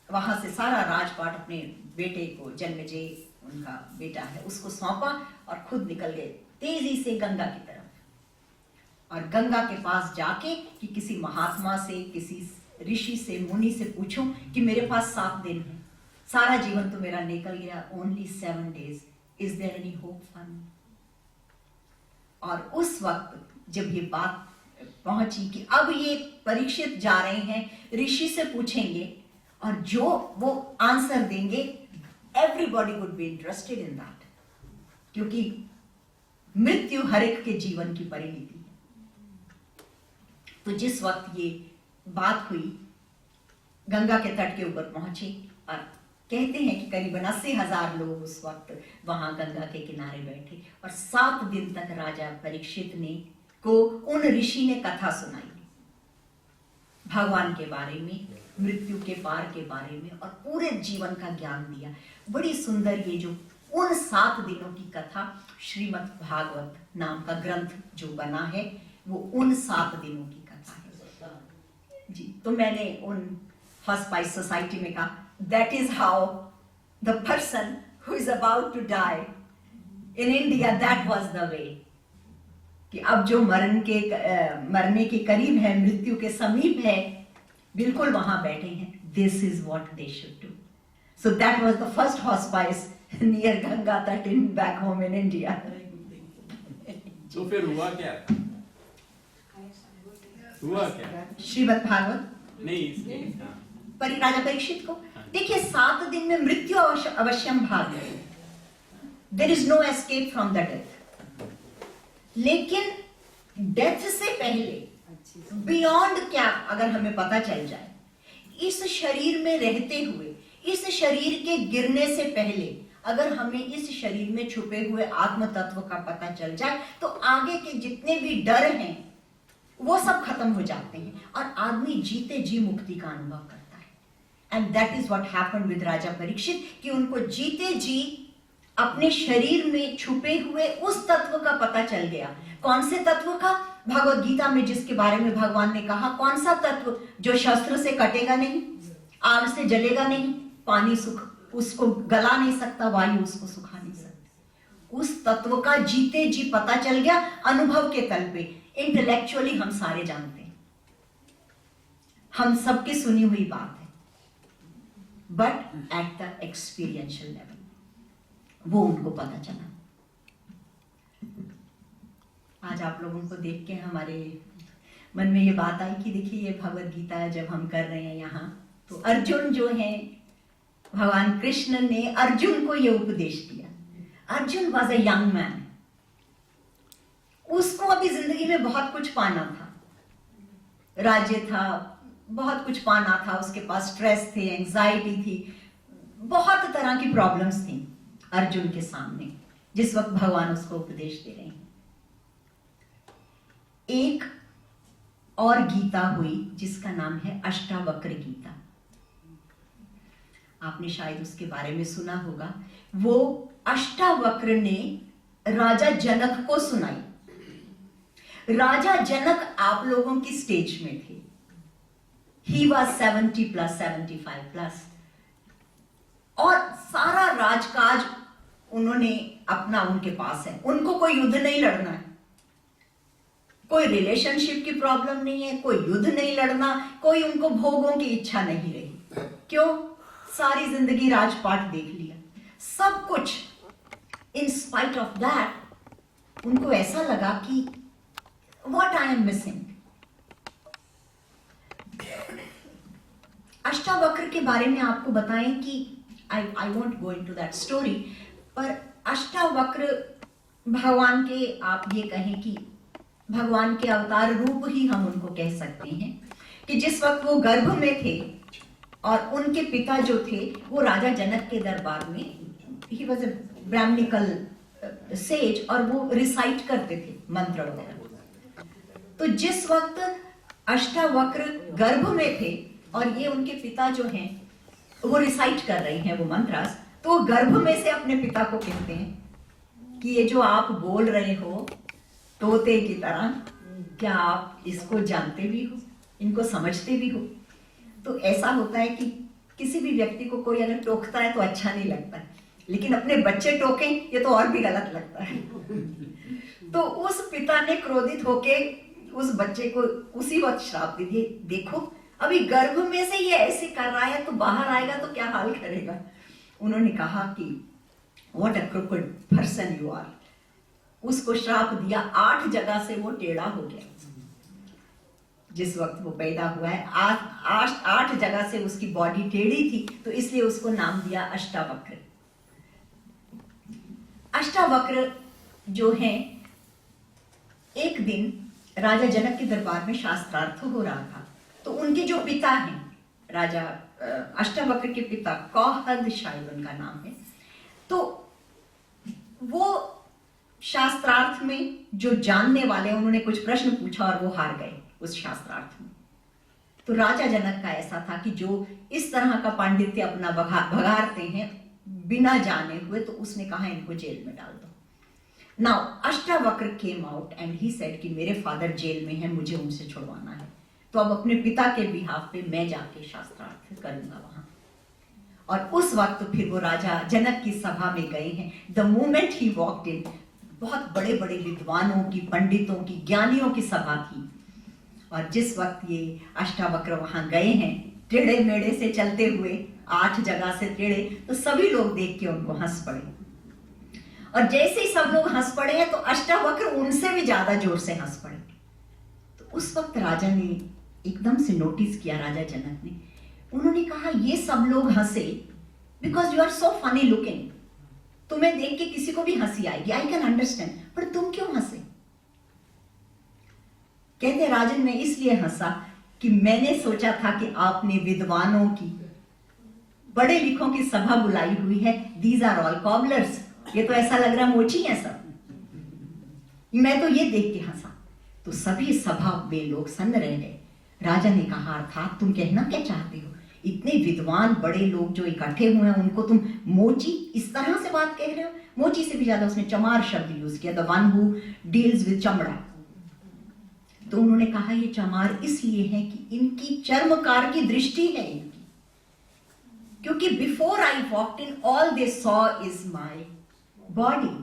वहां से सारा राजपाट अपने बेटे को, जन्मेजय उनका बेटा है, उसको सौंपा और खुद निकल गए तेजी से गंगा की तरफ। और गंगा के पास जाके कि किसी महात्मा से, किसी ऋषि से, मुनि से पूछूं कि मेरे पास 7 दिन है, सारा जीवन तो मेरा निकल गया, only 7 days, is there any hope for me. और उस वक्त जब ये बात पहुंची कि अब ये परीक्षित जा रहे हैं, ऋषि से पूछेंगे और जो वो आंसर देंगे, everybody would be interested in that, क्योंकि मृत्यु हर एक के जीवन की परिणति है। तो जिस वक्त ये बात हुई, गंगा के तट के ऊपर पहुंचे और कहते हैं कि करीबन 80,000 लोग उस वक्त वहां गंगा के किनारे बैठे, और 7 दिन तक राजा परीक्षित ने को उन ऋषि ने कथा सुनाई, भगवान के बारे में, मृत्यु के पार के बारे में, और पूरे जीवन का ज्ञान दिया। बड़ी सुंदर ये जो उन 7 दिनों की कथा, श्रीमद् भागवत नाम का ग्रंथ जो बना है, वो उन 7 दिनों की कथा है जी। तो मैंने उन हॉस्पाइस सोसाइटी में कहा, that is how the person who is about to die in India, that was the way, कि अब जो मरने के करीब है, मृत्यु के समीप है, बिल्कुल वहां बैठे हैं, this is what they should do. So that was the first hospice near Ganga तट in back home in India. तो फिर हुआ क्या? हुआ क्या? श्रीमद् भागवत नहीं, इसके राजा परीक्षित को देखिए 7 दिन में मृत्यु अवश्यम भाग है, there is no escape from the death. लेकिन डेथ से पहले बियॉन्ड क्या अगर हमें पता चल जाए, इस शरीर में रहते हुए, इस शरीर के गिरने से पहले अगर हमें इस शरीर में छुपे हुए आत्म तत्व का पता चल जाए तो आगे के जितने भी डर हैं वो सब खत्म हो जाते हैं और आदमी जीते जी मुक्ति का अनुभव करता है। And that is what happened with Raja Parikshit, कि उनको जीते जी अपने शरीर में छुपे हुए उस तत्व का पता चल गया। कौन से तत्व का? भगवत गीता में जिसके बारे में भगवान ने कहा, कौन सा तत्व? जो शस्त्र से कटेगा नहीं, आग से जलेगा नहीं, पानी सुख उसको गला नहीं सकता, वायु उसको सुखा नहीं सकती। उस तत्व का जीते जी पता चल गया अनुभव के तल पे। इंटेलेक्चुअली हम सारे जानते हैं, हम सबकी सुनी हुई बात है, but at the experiential level वो उनको पता चला। आज आप लोगों को देख के हमारे मन में ये बात आई कि देखिए ये भगवत गीता जब हम कर रहे हैं यहाँ, तो अर्जुन जो है, भगवान कृष्ण ने अर्जुन को ये उपदेश दिया। Arjun was a young man, उसको अभी जिंदगी में बहुत कुछ पाना था, राज्य था, बहुत कुछ पाना था, उसके पास स्ट्रेस थे, एंजाइटी थी, बहुत तरह की प्रॉब्लम्स थी अर्जुन के सामने जिस वक्त भगवान उसको उपदेश दे रहे हैं। एक और गीता हुई जिसका नाम है अष्टावक्र गीता, आपने शायद उसके बारे में सुना होगा। वो अष्टावक्र ने राजा जनक को सुनाई। राजा जनक आप लोगों की स्टेज में थे, ही वॉज 70 प्लस 75 प्लस, और सारा राजकाज उन्होंने अपना उनके पास है, उनको कोई युद्ध नहीं लड़ना है, कोई रिलेशनशिप की प्रॉब्लम नहीं है, कोई युद्ध नहीं लड़ना, कोई उनको भोगों की इच्छा नहीं रही। क्यों? सारी जिंदगी राजपाट देख लिया, सब कुछ। इन स्पाइट ऑफ दैट उनको ऐसा लगा कि what I am missing. Ashtavakra के बारे में आपको बताएं कि I won't go into that story, पर अष्टावक्र भगवान के, आप ये कहें कि भगवान के अवतार रूप ही हम उनको कह सकते हैं, कि जिस वक्त वो गर्भ में थे और उनके पिता जो थे वो राजा जनक के दरबार में, he was a brahmanical sage, और वो रिसाइट करते थे मंत्र वगैरह। तो जिस वक्त अष्टावक्र गर्भ में थे और ये उनके पिता जो हैं वो रिसाइट कर रहे हैं वो मंत्रास, तो गर्भ में से अपने पिता को कहते हैं कि ये जो आप बोल रहे हो तोते की तरह, क्या आप इसको जानते भी हो, इनको समझते भी हो? तो ऐसा होता है कि किसी भी व्यक्ति को कोई अगर टोकता है तो अच्छा नहीं लगता है, लेकिन अपने बच्चे टोकें ये तो और भी गलत लगता है। तो उस पिता ने क्रोधित होके उस बच्चे को उसी वक्त श्राप दे दिए, देखो अभी गर्भ में से ये ऐसे कर रहा है तो बाहर आएगा तो क्या हाल करेगा। उन्होंने कहा कि what a crooked person you are, उसको श्राप दिया, 8 जगह से वो टेढ़ा हो गया। जिस वक्त वो पैदा हुआ है 8 जगह से उसकी बॉडी टेढ़ी थी, तो इसलिए उसको नाम दिया अष्टावक्र। अष्टावक्र जो है, एक दिन राजा जनक के दरबार में शास्त्रार्थ हो रहा था, तो उनके जो पिता हैं, राजा अष्टावक्र के पिता कौहद शायद उनका नाम है, तो वो शास्त्रार्थ में जो जानने वाले, उन्होंने कुछ प्रश्न पूछा और वो हार गए उस शास्त्रार्थ में। तो राजा जनक का ऐसा था कि जो इस तरह का पांडित्य अपना भगारते हैं बिना जाने हुए, तो उसने कहा इनको जेल में डाल दो। Now Ashtavakra came out and he said कि मेरे फादर जेल में हैं, मुझे उनसे छुड़वाना है, तो अब अपने पिता के बिहाफ पे मैं जाके शास्त्रार्थ करूंगा वहां। और उस वक्त फिर वो राजा जनक की सभा में गए हैं। The moment he walked in, बहुत बड़े बड़े विद्वानों की, पंडितों की, ज्ञानियों की सभा थी, और जिस वक्त ये अष्टावक्र वहां गए हैं टेढ़े मेढ़े से चलते हुए, 8 जगह से टेढ़े, तो सभी लोग देख के उनको हंस पड़े। और जैसे ही सब लोग हंस पड़े हैं तो अष्टावक्र उनसे भी ज्यादा जोर से हंस पड़े। तो उस वक्त राजा ने एकदम से नोटिस किया, राजा जनक ने, उन्होंने कहा ये सब लोग हंसे because you are so funny looking, तुम्हें देख के किसी को भी हंसी आएगी, आई कैन अंडरस्टैंड, पर तुम क्यों हंसे? कहते राजन मैं इसलिए हंसा कि मैंने सोचा था कि आपने विद्वानों की, बड़े लिखों की सभा बुलाई हुई है, दीज आर ऑल कॉबलर्स, ये तो ऐसा लग रहा मोची है सब। मैं तो ये देख के हंसा। तो सभी सभा में लोग सन्न रह गए। राजा ने कहा अर्थात तुम कहना क्या चाहते हो, इतने विद्वान बड़े लोग जो इकट्ठे हुए हैं उनको तुम मोची इस तरह से बात कह रहे हो? मोची से भी ज्यादा उसने चमार शब्द यूज किया, the one who deals with चमड़ा। तो उन्होंने कहा ये चमार इसलिए है कि इनकी चर्मकार की दृष्टि है इनकी, क्योंकि before I walked in all they saw is my body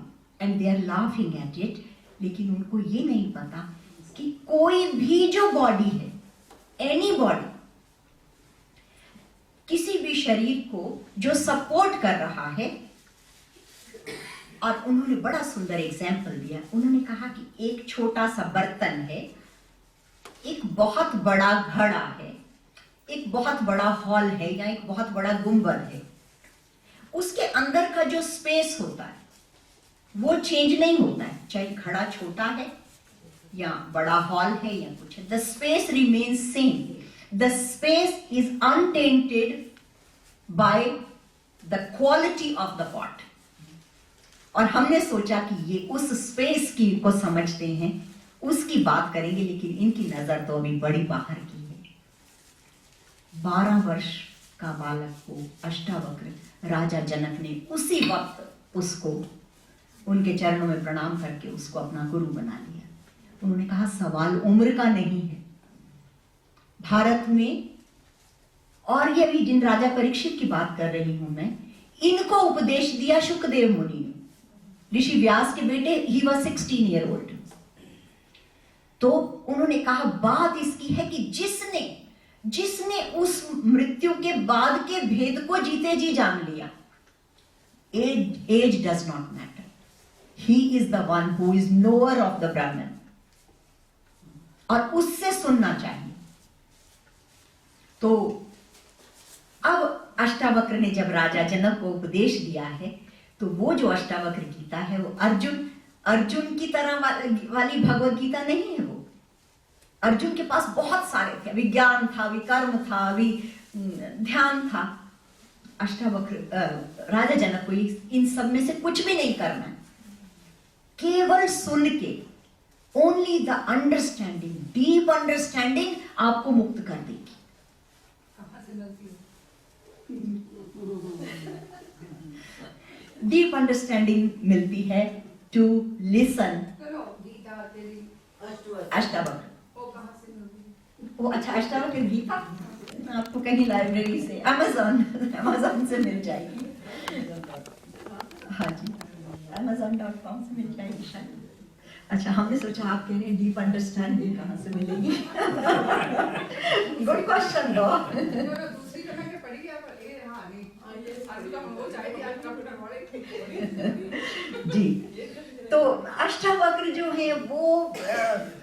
and they are laughing at it. लेकिन उनको ये नहीं पता कि कोई भी जो बॉडी है, एनी बॉडी, किसी भी शरीर को जो सपोर्ट कर रहा है, और उन्होंने बड़ा सुंदर एग्जाम्पल दिया। उन्होंने कहा कि एक छोटा सा बर्तन है, एक बहुत बड़ा घड़ा है, एक बहुत बड़ा हॉल है या एक बहुत बड़ा गुंबद है, उसके अंदर का जो स्पेस होता है वो चेंज नहीं होता है, चाहे घड़ा छोटा है या बड़ा हॉल है या कुछ है, the space remains same, the space is unattended by the quality of the pot. और हमने सोचा कि ये उस स्पेस की को समझते हैं, उसकी बात करेंगे, लेकिन इनकी नजर तो अभी बड़ी बाहर की है। 12 वर्ष का बालक को अष्टावक्र राजा जनक ने उसी वक्त उसको उनके चरणों में प्रणाम करके उसको अपना गुरु बना लिया। उन्होंने कहा सवाल उम्र का नहीं है। भारत में, और ये भी जिन राजा परीक्षित की बात कर रही हूं मैं, इनको उपदेश दिया शुकदेव मुनि ने, ऋषि व्यास के बेटे, ही वाज 16 ईयर ओल्ड। तो उन्होंने कहा बात इसकी है कि जिसने उस मृत्यु के बाद के भेद को जीते जी जान लिया, age does not matter, he is the one who is knower of the Brahman, और उससे सुनना चाहिए। तो अब अष्टावक्र ने जब राजा जनक को उपदेश दिया है, तो वो जो अष्टावक्र गीता है वो अर्जुन की तरह वाली भगवत गीता नहीं है। वो अर्जुन के पास बहुत सारे थे, अभी ज्ञान था, अभी कर्म था, अभी ध्यान था। अष्टावक्र राजा जनक को इन सब में से कुछ भी नहीं करना है, केवल सुन के, only the understanding, deep understanding आपको मुक्त कर देगी। डीप अंडरस्टैंडिंग मिलती है टू लिसन। अष्टावक्र वो, अच्छा, अष्टावक्र गीता आपको कहीं लाइब्रेरी से, अमेज़न से मिल जाएगी। हाँ जी, amazon.com से मिल जाएगी शायद। अच्छा, हमने सोचा आप कह रहे हैं डीप अंडरस्टैंडिंग कहाँ से मिलेगी। गुड क्वेश्चन दो। दूसरी जगह के पढ़ी है, पर ये हाँ नहीं, आज का हो जाएगी, आज कंप्यूटर वाले जी। तो अष्टावक्र जो है वो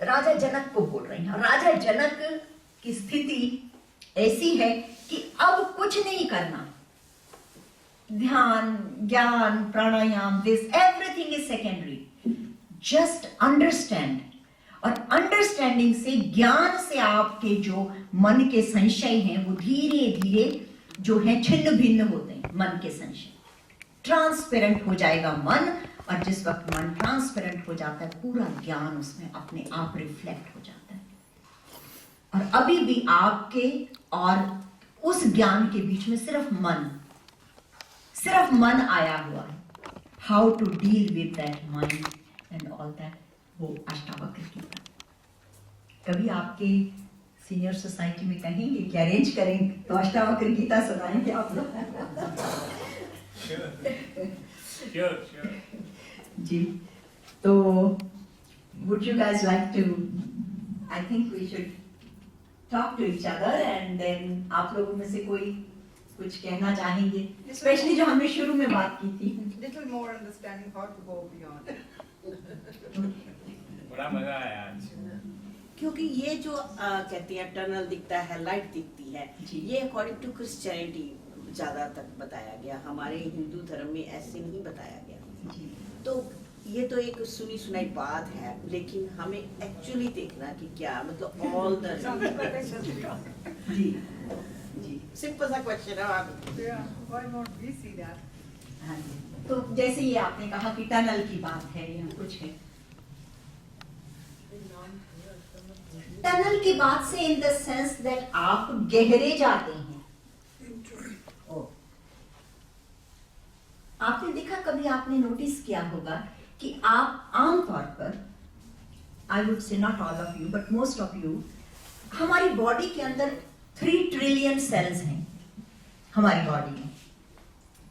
राजा जनक को बोल रहे हैं। राजा जनक की स्थिति ऐसी है कि अब कुछ नहीं करना, ध्यान, ज्ञान, प्राणायाम, this everything is secondary, just understand. और अंडरस्टैंडिंग से, ज्ञान से आपके जो मन के संशय हैं वो धीरे धीरे जो है छिन्न भिन्न होते हैं। मन के संशय ट्रांसपेरेंट हो जाएगा मन, और जिस वक्त मन ट्रांसपेरेंट हो जाता है, पूरा ज्ञान उसमें अपने आप रिफ्लेक्ट हो जाता है। और अभी भी आपके और उस ज्ञान के बीच में सिर्फ मन आया हुआ है। How to deal with that mind and all that, वो अष्टावक्र गीता। कभी आपके सीनियर सोसाइटी में कहेंगे कि अरेंज करेंगे तो अष्टावक्र गीता सुनाएंगे आप लोग। Sure. जी, तो would you guys like to, I think we should talk to each other and then आप लोगों में से कोई कुछ कहना चाहेंगे, स्पेशली जो हमने शुरू में बात की थी। little more understanding how to go beyond. बड़ा मजा आया आज। क्योंकि ये जो कहते हैं टनल दिखता है, लाइट दिखती है, जी। ये अकॉर्डिंग टू क्रिश्चियनिटी ज्यादा तक बताया गया, हमारे हिंदू धर्म में ऐसे नहीं बताया गया। जी तो ये तो एक सुनी सुनाई बात है, लेकिन हमें एक्चुअली देखना कि क्या मतलब ऑल द जी जी सिंपल सा क्वेश्चन है आप। Yeah, why not we see that? हाँ जी। तो जैसे ये आपने कहा कि टनल की बात है या कुछ है, टनल की बात से इन द सेंस दैट आप गहरे जाते हैं। ओ, आपने देखा, कभी आपने नोटिस किया होगा कि आप आमतौर पर, I would say not all of you but most of you, हमारी बॉडी के अंदर 3 ट्रिलियन सेल्स हैं हमारी बॉडी में।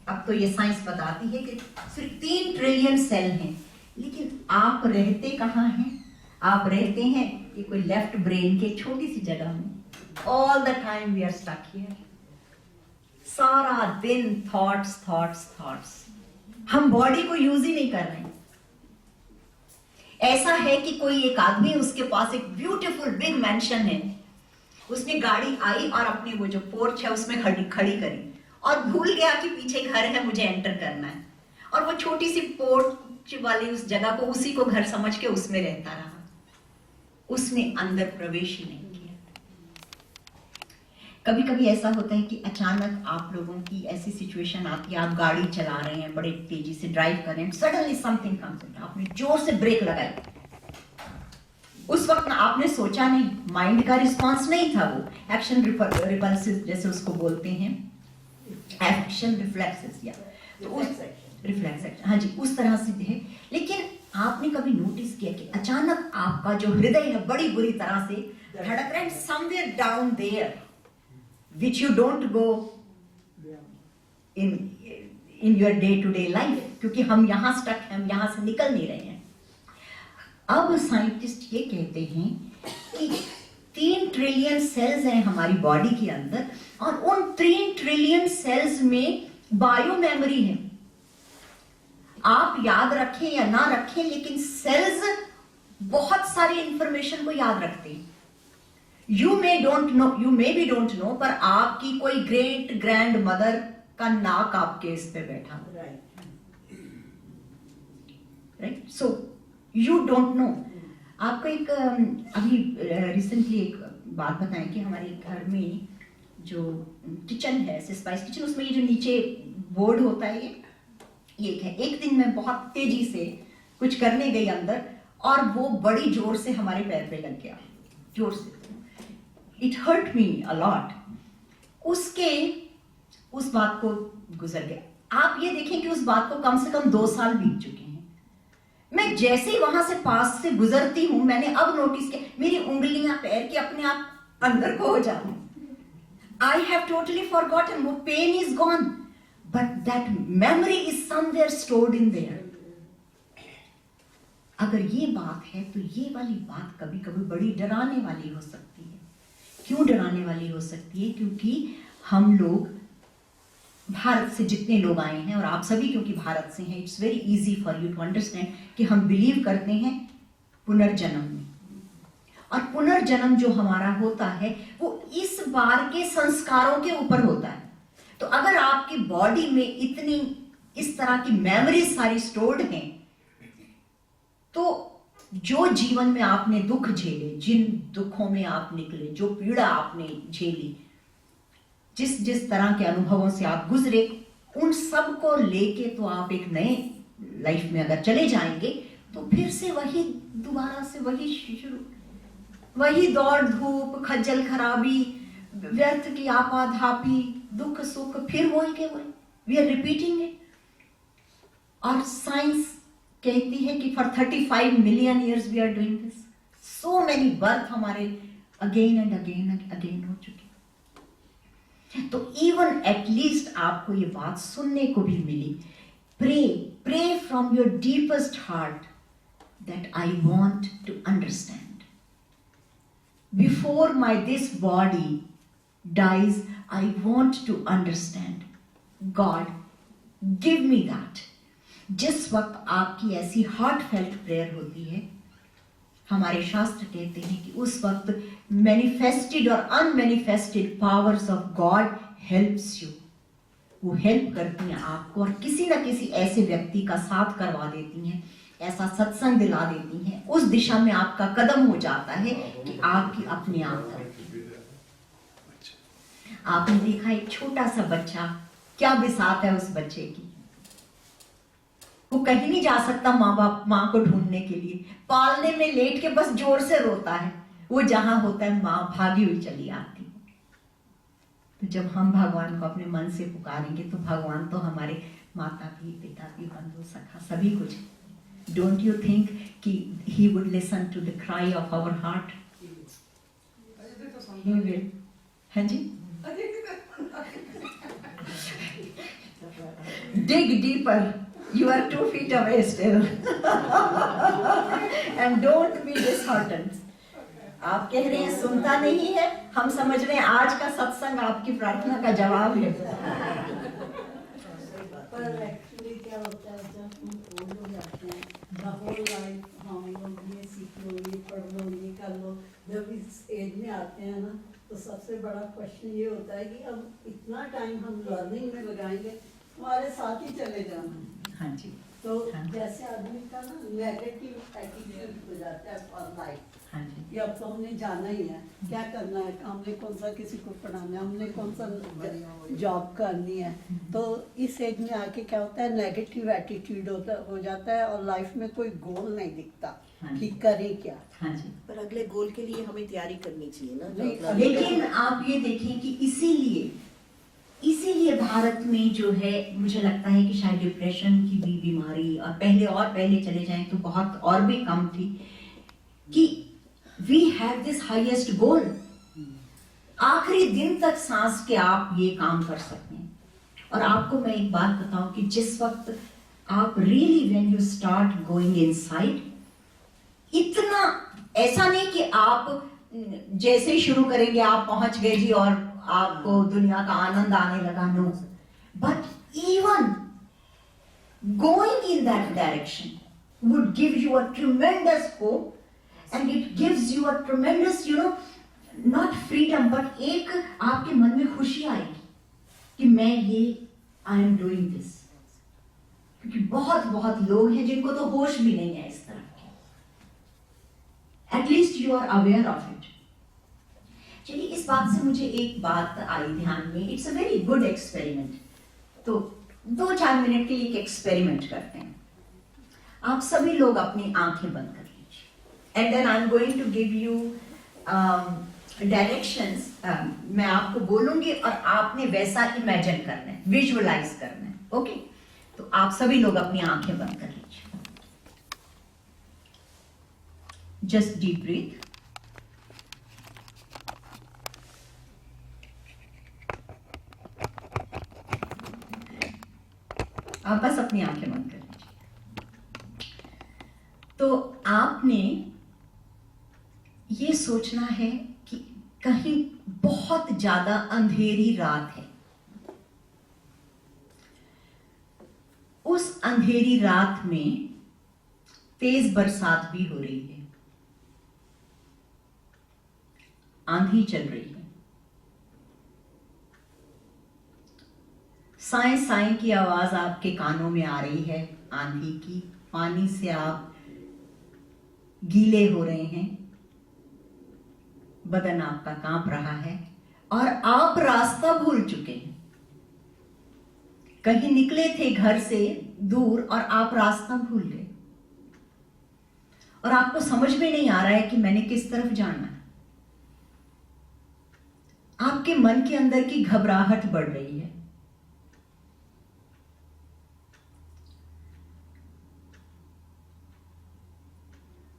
अब तो ये साइंस बताती है कि सिर्फ 3 ट्रिलियन सेल हैं, लेकिन आप रहते कहाँ हैं? आप रहते हैं ये कोई लेफ्ट ब्रेन के छोटी सी जगह में। All the time we are stuck here, सारा दिन थॉट्स थॉट्स थॉट्स, हम बॉडी को यूज ही नहीं कर रहे हैं। ऐसा है कि कोई एक आदमी, उसके पास एक ब्यूटीफुल बिग मैंशन है, उसने गाड़ी आई और अपने वो जो पोर्च है उसमें खड़ी करी और भूल गया कि पीछे घर है, मुझे एंटर करना है, और वो छोटी सी पोर्च वाली उस जगह को, उसी को घर समझ के उसमें रहता रहा, उसने अंदर प्रवेश ही नहीं किया। कभी कभी ऐसा होता है कि अचानक आप लोगों की ऐसी सिचुएशन आती है, आप गाड़ी चला रहे हैं, बड़े तेजी से ड्राइव कर रहे हैं, सडनली समथिंग कम्स इन, आपने जोर से ब्रेक लगाई, उस वक्त आपने सोचा नहीं, माइंड का रिस्पांस नहीं था, वो एक्शन रिपल्सिव जैसे उसको बोलते हैं, एक्शन रिफ्लेक्सेस, या तो उस रिफ्लेक्स, हाँ जी, उस तरह से है। लेकिन आपने कभी नोटिस किया कि अचानक आपका जो हृदय है बड़ी बुरी तरह से धड़क रहा है, somewhere down there which you don't go in your day to day life, क्योंकि हम यहाँ स्टक हैं, हम यहाँ से निकल नहीं रहे हैं। अब साइंटिस्ट ये कहते हैं कि 3 ट्रिलियन सेल्स हैं हमारी बॉडी के अंदर, और उन 3 ट्रिलियन सेल्स में बायो मेमोरी है। आप याद रखें या ना रखें, लेकिन सेल्स बहुत सारी इंफॉर्मेशन को याद रखते हैं। You may be don't know, पर आपकी कोई ग्रेट ग्रैंड मदर का नाक आपके इस पे बैठा, right? So you don't know. आपको एक अभी रिसेंटली एक बात बताएं कि हमारे घर में जो किचन है, स्पाइस किचन, उसमें ये जो नीचे बोर्ड होता है, ये है। एक दिन मैं बहुत तेजी से कुछ करने गई अंदर, और वो बड़ी जोर से हमारे पैर पे लग गया, जोर से। It hurt me a lot. उस बात को गुजर गया। आप ये देखें कि उस बात को कम से कम 2 साल बीत चुके हैं। मैं जैसे ही वहां से पास से गुजरती हूं, मैंने अब नोटिस किया मेरी उंगलियां पैर के अपने आप अंदर को हो जाती। आई हैव टोटली फॉरगॉटन, वो pain is gone, but that memory is somewhere stored in there. अगर ये बात है तो ये वाली बात कभी कभी बड़ी डराने वाली हो सकती है। क्यों डराने वाली हो सकती है? क्योंकि हम लोग भारत से जितने लोग आए हैं, और आप सभी क्योंकि भारत से हैं, it's very easy for you to understand कि हम बिलीव करते हैं पुनर्जन्म में। और पुनर्जन्म जो हमारा होता है वो इस बार के संस्कारों के ऊपर होता है। तो अगर आपकी बॉडी में इतनी इस तरह की मेमोरी सारी स्टोर्ड हैं, तो जो जीवन में आपने दुख झेले, जिन दुखों में आप निकले, जो पीड़ा आपने झेली, जिस तरह के अनुभवों से आप गुजरे, उन सब को लेके तो आप एक नए लाइफ में अगर चले जाएंगे, तो फिर से वही दोबारा से वही शुरू, वही दौड़ धूप, खज्जल खराबी, व्यर्थ की आपाधापी, दुख सुख, फिर वही के वही, वी आर रिपीटिंग इट। और साइंस कहती है कि फॉर 35 million years we are doing this. So many birth हमारे again and again and again हो चुके। तो इवन एटलीस्ट आपको ये बात सुनने को भी मिली, pray from your deepest heart that I want to understand before my this body dies, I want to understand. God give me that. जिस वक्त आपकी ऐसी हार्ट फेल्ट प्रेयर होती है, हमारे शास्त्र कहते हैं कि उस वक्त मैनिफेस्टेड और unmanifested powers of God helps you, वो हेल्प करती हैं आपको और किसी न किसी ऐसे व्यक्ति का साथ करवा देती हैं, ऐसा सत्संग दिला देती हैं, उस दिशा में आपका कदम हो जाता है कि आपकी अपने आप तरक्की। आपने देखा एक छोटा सा बच्चा, क्या बिसात है उस बच्चे की, वो कहीं नहीं जा सकता माँ को ढूंढने के लिए, पालने में लेट के बस जोर से रोता है, वो जहां होता है माँ भागी हुई चली आती है। तो जब हम भगवान को अपने मन से पुकारेंगे तो भगवान तो हमारे माता भी, पिता भी, बंधु सखा सभी कुछ। डोंट यू थिंक कि he would listen to the cry of our heart? Ajay तो ही विल। हाँ जी, dig deeper, you are 2 feet away still and don't be disheartened. आप कह रहे हैं सुनता नहीं है, हम समझ रहे हैं आज का सत्संग आपकी प्रार्थना का जवाब है। पर एक्चुअली क्या होता है, जब हम ओल्ड हो जाते हैं, द होल लाइफ हम लोग ये सीख लो, ये पढ़ लो, ये कर लो, जब इस एज में आते हैं ना, तो सबसे बड़ा क्वेश्चन ये होता है कि अब इतना टाइम हम लर्निंग में लगाएंगे, हमारे साथ ही चले जाना। हाँ जी, तो हाँ। जैसे आदमी का ना नेगेटिव एटीट्यूड हो जाता है फॉर लाइफ, हाँ जी, कि अब तो हमने जाना ही है, क्या करना है, हमने कौन सा किसी को पढ़ाना है, हमने कौन सा जॉब करनी है। तो इस एज में आके क्या होता है, नेगेटिव एटीट्यूड हो जाता है और लाइफ में कोई गोल नहीं दिखता हाँ। कि करें क्या। हाँ जी। पर अगले गोल के लिए हमें तैयारी करनी चाहिए ना। नहीं, तो लेकिन आप ये देखें कि इसीलिए भारत में जो है, मुझे लगता है कि शायद डिप्रेशन की भी बीमारी और पहले चले जाएं तो बहुत और भी कम थी, कि we have this highest goal, आखिरी दिन तक सांस के आप ये काम कर सकते हैं। और आपको मैं एक बात बताऊं कि जिस वक्त आप really when you start going inside, इतना ऐसा नहीं कि आप जैसे ही शुरू करेंगे आप पहुंच गए जी और आपको दुनिया का आनंद आने लगा, no, but even going in that direction would give you a tremendous hope and it gives you a tremendous, you know, not freedom, but एक आपके मन में खुशी आएगी कि मैं ये आई एम डूइंग दिस। क्योंकि बहुत लोग हैं जिनको तो होश भी नहीं है इस तरह के, at least you are aware of it. चलिए, इस बात से मुझे एक बात आई ध्यान में, it's a very good experiment. तो 2-4 मिनट के लिए एक एक्सपेरिमेंट करते हैं। आप सभी लोग अपनी आंखें बंद कर लीजिए and then I am going to give you directions. मैं आपको बोलूंगी और आपने वैसा इमेजिन करना है, विजुअलाइज करना है। ओके, तो आप सभी लोग अपनी आंखें बंद कर लीजिए। Just deep breath. आप बस अपनी आंखें बंद कर लीजिए। तो आपने ये सोचना है कि कहीं बहुत ज्यादा अंधेरी रात है, उस अंधेरी रात में तेज बरसात भी हो रही है, आंधी चल रही है, साएं साएं की आवाज आपके कानों में आ रही है, आंधी की, पानी से आप गीले हो रहे हैं, बदन आपका कांप रहा है और आप रास्ता भूल चुके हैं। कहीं निकले थे घर से दूर और आप रास्ता भूल गए और आपको समझ में नहीं आ रहा है कि मैंने किस तरफ जाना है। आपके मन के अंदर की घबराहट बढ़ रही है।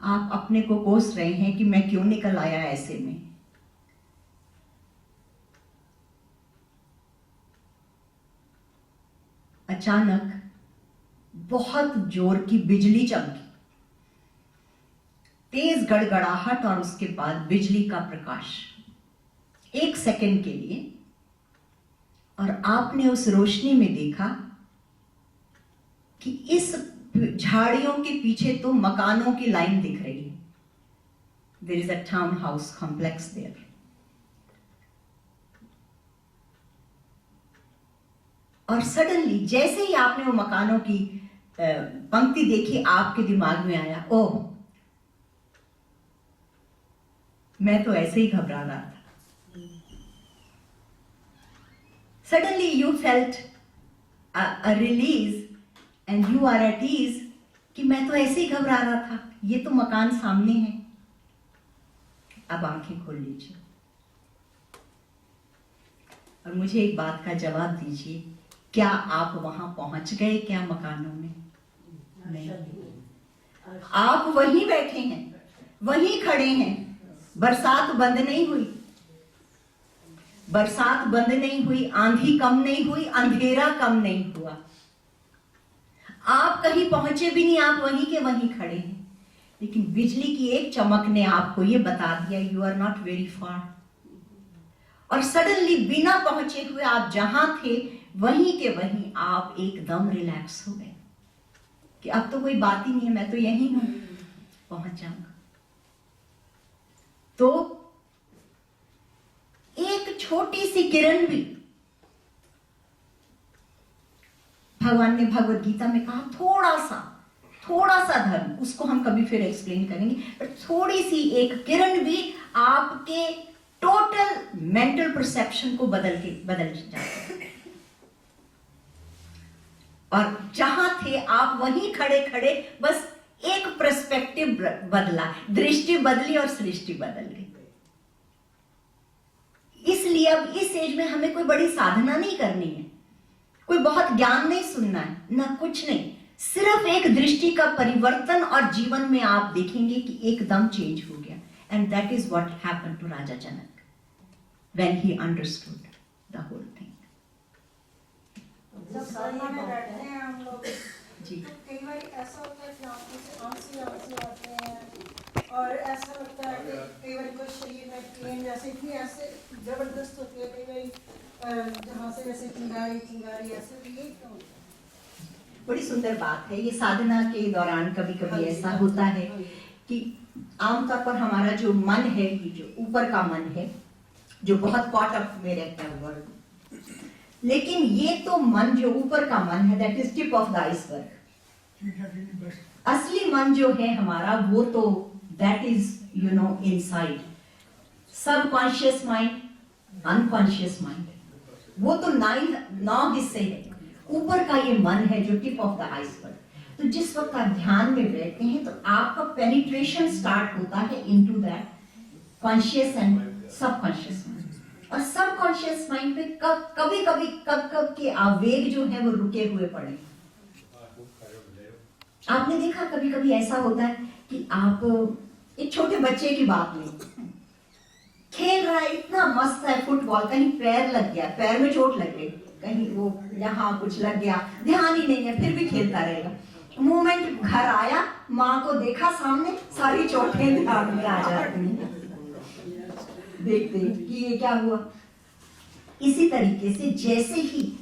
आप अपने को कोस रहे हैं कि मैं क्यों निकल आया ऐसे में। अचानक बहुत जोर की बिजली चमकी, तेज गड़गड़ाहट और उसके बाद बिजली का प्रकाश 1 सेकंड के लिए, और आपने उस रोशनी में देखा कि इस झाड़ियों के पीछे तो मकानों की लाइन दिख रही है There is a townhouse complex there. और सडनली जैसे ही आपने वो मकानों की पंक्ति देखी, आपके दिमाग में आया, ओह मैं तो ऐसे ही घबरा रहा था. Suddenly you felt a release and you are at ease कि मैं तो ऐसे ही घबरा रहा था, ये तो मकान सामने है. अब आंखें खोल लीजिए और मुझे एक बात का जवाब दीजिए, क्या आप वहां पहुंच गए क्या मकानों में? नहीं, आप वहीं बैठे हैं, वहीं खड़े हैं. बरसात बंद नहीं हुई, बरसात बंद नहीं हुई, आंधी कम नहीं हुई, अंधेरा कम नहीं हुआ. आप कहीं पहुंचे भी नहीं, आप वहीं के वहीं खड़े हैं. लेकिन बिजली की एक चमक ने आपको ये बता दिया, you are not very far. और सडनली बिना पहुंचे हुए आप जहां थे वहीं के वहीं आप एकदम रिलैक्स हो गए कि अब तो कोई बात ही नहीं है, मैं तो यहीं हूं, पहुंच जाऊंगा. तो एक छोटी सी किरण भी, भगवान ने भगवत गीता में कहा, थोड़ा सा धर्म, उसको हम कभी फिर एक्सप्लेन करेंगे, पर थोड़ी सी एक किरण भी आपके टोटल मेंटल परसेप्शन को बदल जाता है. और जहां थे आप वहीं खड़े खड़े, बस एक पर्सपेक्टिव बदला, दृष्टि बदली और सृष्टि बदल गई. इसलिए अब इस एज में हमें कोई बड़ी साधना नहीं करनी है, कोई बहुत ज्ञान नहीं सुनना है, ना कुछ नहीं. सिर्फ एक दृष्टि का परिवर्तन और जीवन में आप देखेंगे कि एकदम चेंज हो गया. And that is what happened to Raja Janak when he understood the whole thing. जब साधना में बैठते हैं हम लोग जी. तो कई बार ऐसा होता है कि आंखों से आंसू आते हैं और ऐसा लगता है कि कई बार कोई शरीर में पेन जैसे इतनी ऐसे जबरदस्त होती है, कई बार जहाँ से जैसे चिंगारी ऐसे भी. ये क्यों? बड़ी सुंदर बात है. ये साधना के दौरान कभी कभी ऐसा होता है कि आमतौर पर हमारा जो मन है, ये जो ऊपर का मन है, जो बहुत कॉट अप में रहता है वर्ल्ड, लेकिन ये तो मन जो ऊपर का मन है, that is tip of the iceberg. असली मन जो है हमारा, वो तो that is inside. Subconscious mind, unconscious mind, वो तो 9 हिस्से है. ऊपर का ये मन है जो टिप ऑफ द आइसबर्ग. तो जिस वक्त आप ध्यान में बैठते हैं तो आपका पेनिट्रेशन स्टार्ट होता है into that conscious and subconscious mind. और सबकॉन्शियस माइंड पे कब के आवेग जो है वो रुके हुए पड़े. आपने देखा कभी कभी ऐसा होता है कि आप एक छोटे बच्चे की बात लें, खेल रहा है, इतना मस्त है फुटबॉल, कहीं पैर लग गया, पैर में चोट लग गई, कहीं वो यहाँ कुछ लग गया, ध्यान ही नहीं है, फिर भी खेलता रहेगा. मोमेंट घर आया, माँ को देखा सामने, सारी चोटें ध्यान में आ जाती हैं. देखते कि ये क्या हुआ. इसी तरीके से जैसे ही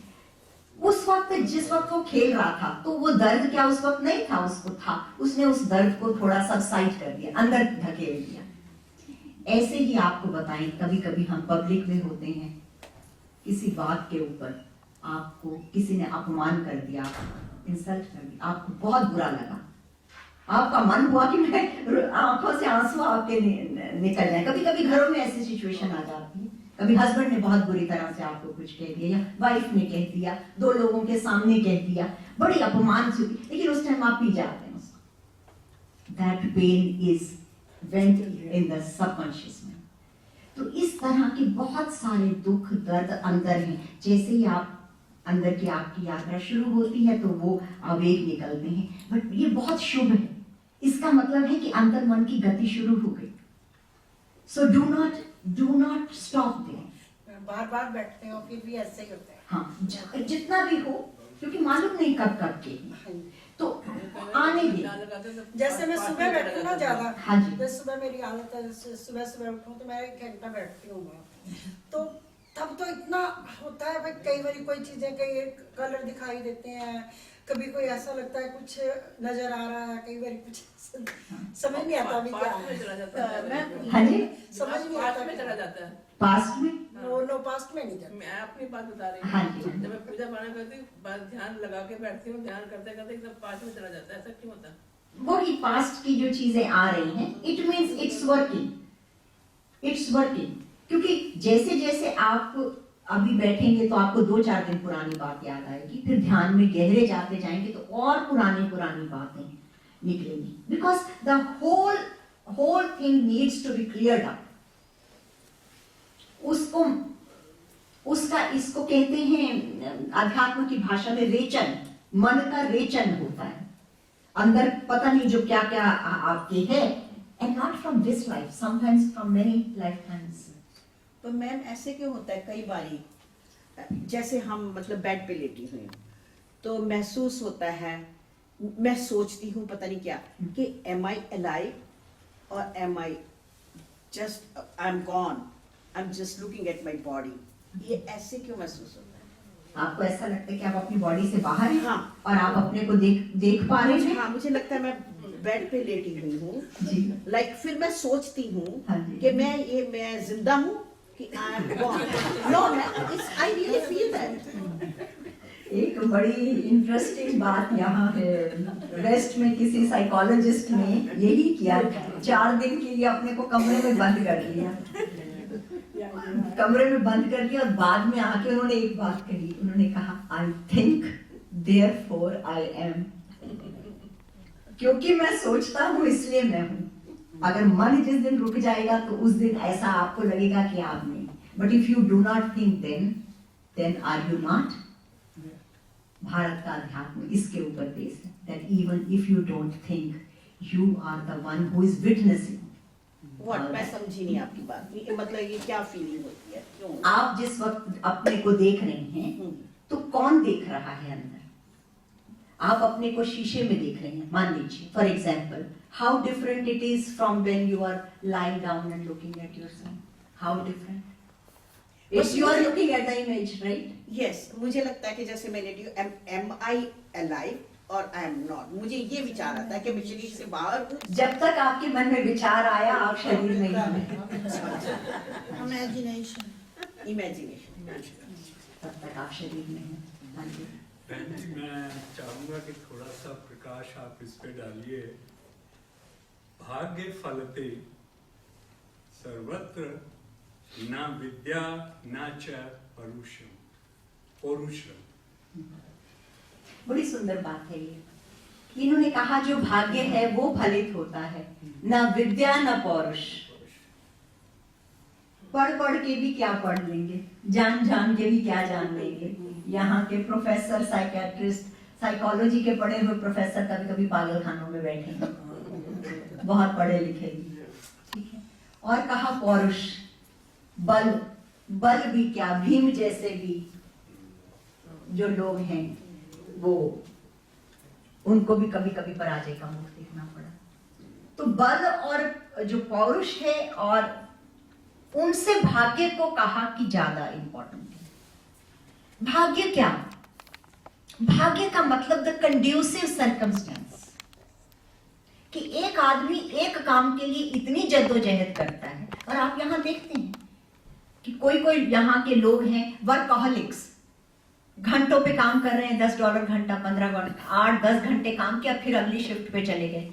उस वक्त, जिस वक्त वो खेल रहा था, तो वो दर्द क्या उस वक्त नहीं था, उसको था, उसने उस दर्द को थोड़ा सबसाइड कर दिया, अंदर धकेल दिया. ऐसे ही आपको बताएं, कभी कभी हम पब्लिक में होते हैं, किसी बात के ऊपर आपको किसी ने अपमान कर दिया, इंसल्ट कर दिया, आपको बहुत बुरा लगा, आपका मन हुआ कि मैं आंखों से आंसू आपके निकल जाए. कभी कभी घरों में ऐसी सिचुएशन आ जाती है, कभी हस्बैंड ने बहुत बुरी तरह से आपको कुछ कह दिया, या वाइफ ने कह दिया, 2 लोगों के सामने कह दिया, बड़ी अपमान से, लेकिन उस टाइम आप पी जाते हैं उसको. That pain is went in the subconscious mind. तो इस तरह के बहुत सारे दुख दर्द अंदर हैं. जैसे ही आप अंदर की आपकी यात्रा शुरू होती है तो वो आवेग निकलते हैं. बट ये बहुत शुभ है, इसका मतलब है कि अंतर मन की गति शुरू हो गई. So do not stop there. बार बैठते हैं और फिर भी ऐसे ही होता है. हाँ, जितना भी हो, क्योंकि मालूम नहीं कब के, तो आने दे. जैसे मैं सुबह बैठती हूँ ना ज्यादा, हाँ जी. तो सुबह मेरी आदत है, सुबह उठूँ तो मैं 1 घंटा बैठती हूँ वहाँ. तो तब तो इतना होता है भाई, कई बार कोई चीजें, कई कलर दिखाई देते हैं, कभी कोई ऐसा लगता है कुछ नजर आ रहा है, कई बार कुछ समझ नहीं आता अभी क्या पास्ट में चला जाता है। मैं हाँ जी, समझ नहीं पास्ट आता में चला जाता है। पास्ट में। नो पास्ट में नहीं जाता। मैं अपनी बात बता रही हाँ हूँ। जी। जब मैं पूजा पाना करती हूँ, बस ध्यान लगा के बैठती हूँ, ध्यान करते करते एकदम पास्ट में चला जाता है। ऐसा क्यों होता है? वही पास्ट की जो चीजें आ रही हैं, इट मीन्स इट्स वर्किंग। क्योंकि जैसे जैसे आप अभी बैठेंगे तो आपको 2-4 दिन पुरानी बात याद आएगी, फिर ध्यान में गहरे जाते जाएंगे तो और पुरानी बातें निकलेंगी, because the whole thing needs to be cleared up. इसको कहते हैं अध्यात्म की भाषा में रेचन, मन का रेचन होता है। अंदर पता नहीं जो क्या क्या आपके है, and not from this life, sometimes from many lifetimes. तो मैम ऐसे क्यों होता है कई बारी, जैसे हम मतलब बेड पे लेटी हुई हूँ, तो महसूस होता है, मैं सोचती हूँ पता नहीं क्या कि एम आई अलाइव और am I just I am gone, I am just looking at my body. ये ऐसे क्यों महसूस होता है? आपको ऐसा लगता है कि आप अपनी बॉडी से बाहर हैं, हाँ। और आप अपने को देख पा रहे हैं। हाँ, मुझे लगता है मैं बेड पे लेटी हुई हूँ, जी। लाइक फिर मैं सोचती हूँ हाँ जी। कि मैं जिंदा हूँ कि I am gone. No, I really feel that. एक बड़ी इंटरेस्टिंग बात यहाँ है, वेस्ट में किसी साइकोलॉजिस्ट ने यही किया, 4 दिन के लिए अपने को कमरे में बंद कर लिया, और बाद में आके उन्होंने एक बात कही, उन्होंने कहा I think therefore I am. क्योंकि मैं सोचता हूँ इसलिए मैं हूँ। अगर मन जिस दिन रुक जाएगा तो उस दिन ऐसा आपको लगेगा कि आप नहीं, but if you do not think then are you not. Bharat का अध्यात्म इसके ऊपर बेस है, that even if you don't think you are the one who is witnessing. What, मैं समझी नहीं आपकी बात। मतलब ये क्या फीलिंग होती है, क्यों? आप जिस वक्त अपने को देख रहे हैं तो कौन देख रहा है अंदर? आप अपने को शीशे में देख रहे हैं, मान लीजिए for example, how different it is from when you are lying down and looking at yourself. How different it's, you are looking at the image, right? Yes, मुझे लगता है कि जैसे मैं लेटी हूँ, एम आई अलाइव और आई एम नॉट। मुझे ये विचार आता है कि मैं शरीर से बाहर हूँ। जब तक आपके मन में विचार आया आप शरीर में ही हैं, इमेजिनेशन। तब तक आप शरीर में हैं। हाँ जी। बहन जी, मैं चाहूंगा कि थोड़ा सा प्रकाश आप इस पे डालिए। भाग्य फलते सर्वत्र न विद्या न च पौरुषम। बड़ी सुंदर बात है ये। इन्होंने कहा जो भाग्य है वो फलित होता है, न विद्या न पौरुष। पढ़ के भी क्या पढ़ लेंगे, जान के भी क्या जान लेंगे। यहाँ के प्रोफेसर, साइकियाट्रिस्ट, साइकोलॉजी के पढ़े हुए प्रोफेसर कभी पागल खानों में बैठे हैं, बहुत पढ़े लिखे भी, ठीक है। और कहा पौरुष, बल भी क्या, भीम जैसे भी जो लोग हैं वो, उनको भी कभी पराजय का मुख देखना पड़ा। तो बल और जो पौरुष है, और उनसे भाग्य को कहा कि ज्यादा इंपॉर्टेंट है। भाग्य क्या? भाग्य का मतलब द कंड्यूसिव सर्कमस्टेंस, कि एक आदमी एक काम के लिए इतनी जद्दोजहद करता है। और आप यहां देखते हैं कि कोई यहाँ के लोग हैं वर्कहॉलिक्स, घंटों पे काम कर रहे हैं, $10 घंटा, 15 घंटा, 8-10 घंटे काम किया, फिर अगली शिफ्ट पे चले गए,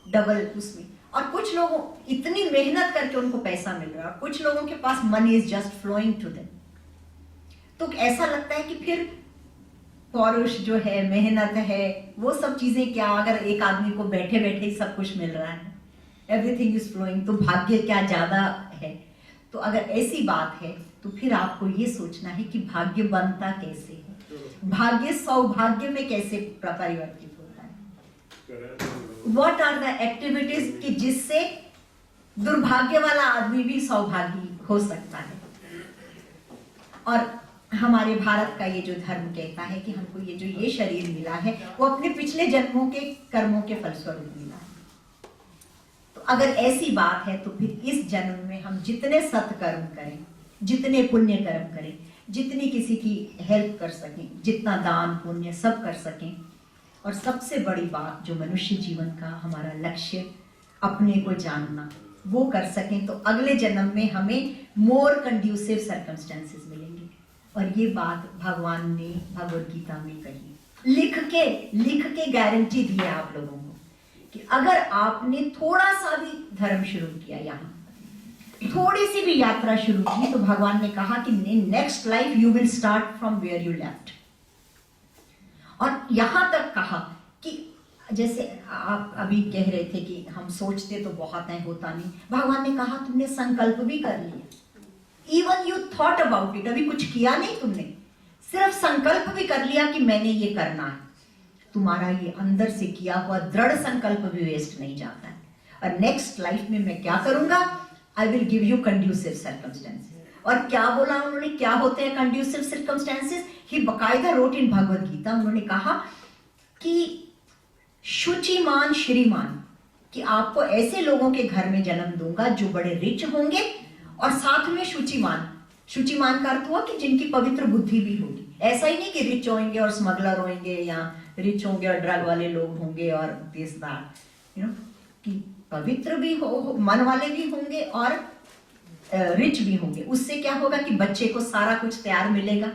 डबल उसमें। और कुछ लोग इतनी मेहनत करके उनको पैसा मिल रहा है, और कुछ लोगों के पास money is just flowing to them. तो ऐसा लगता है कि फिर पौरुष जो है, मेहनत है, वो सब चीजें क्या, अगर एक आदमी को बैठे बैठे ही सब कुछ मिल रहा है, एवरीथिंग इज फ्लोइंग, तो भाग्य क्या ज्यादा है? तो अगर ऐसी बात है तो फिर आपको ये सोचना है कि भाग्य बनता कैसे है, भाग्य सौभाग्य में कैसे परिवर्तित होता है। व्हाट आर द एक्टिविटीज कि जिससे दुर्भाग्य वाला आदमी भी सौभागी हो सकता है। और हमारे भारत का ये जो धर्म कहता है कि हमको ये जो ये शरीर मिला है वो अपने पिछले जन्मों के कर्मों के फलस्वरूप मिला है। तो अगर ऐसी बात है तो फिर इस जन्म में हम जितने सत्कर्म करें, जितने पुण्य कर्म करें, जितनी किसी की हेल्प कर सकें, जितना दान पुण्य सब कर सकें, और सबसे बड़ी बात जो मनुष्य जीवन का हमारा लक्ष्य अपने को जानना, वो कर सकें, तो अगले जन्म में हमें मोर कंड्यूसिव सर्कमस्टेंसेस मिलेंगे। और ये बात भगवान ने भगवद गीता में कही, लिख के गारंटी दी है आप लोगों को कि अगर आपने थोड़ा सा भी धर्म शुरू किया, यहाँ थोड़ी सी भी यात्रा शुरू की, तो भगवान ने कहा कि next life you will start from where you left. और यहां तक कहा कि जैसे आप अभी कह रहे थे कि हम सोचते तो बहुत है, होता नहीं। भगवान ने कहा तुमने संकल्प भी कर लिया, even you thought about it, अभी कुछ किया नहीं तुमने, सिर्फ संकल्प भी कर लिया कि मैंने ये करना है, तुम्हारा ये अंदर से किया हुआ दृढ़ संकल्प भी वेस्ट नहीं जाता है। और नेक्स्ट लाइफ में मैं क्या करूंगा, I will give you conducive circumstances. और क्या बोला उन्होंने, क्या होते हैं कंड्यूसिव सर्कमस्टेंसेस? ही बकायदा रोट इन भगवद गीता, उन्होंने कहा कि शुचिमान श्रीमान, कि आपको ऐसे लोगों के घर में जन्म दूंगा जो बड़े रिच होंगे और साथ में शुचिमान। शुचिमान का अर्थ हुआ कि जिनकी पवित्र बुद्धि भी होगी। ऐसा ही नहीं कि रिच होंगे और स्मगलर होंगे, या रिच होंगे और ड्रग वाले लोग होंगे और दिस दैट, कि पवित्र भी हो, मन वाले भी होंगे और रिच भी होंगे। उससे क्या होगा कि बच्चे को सारा कुछ तैयार मिलेगा।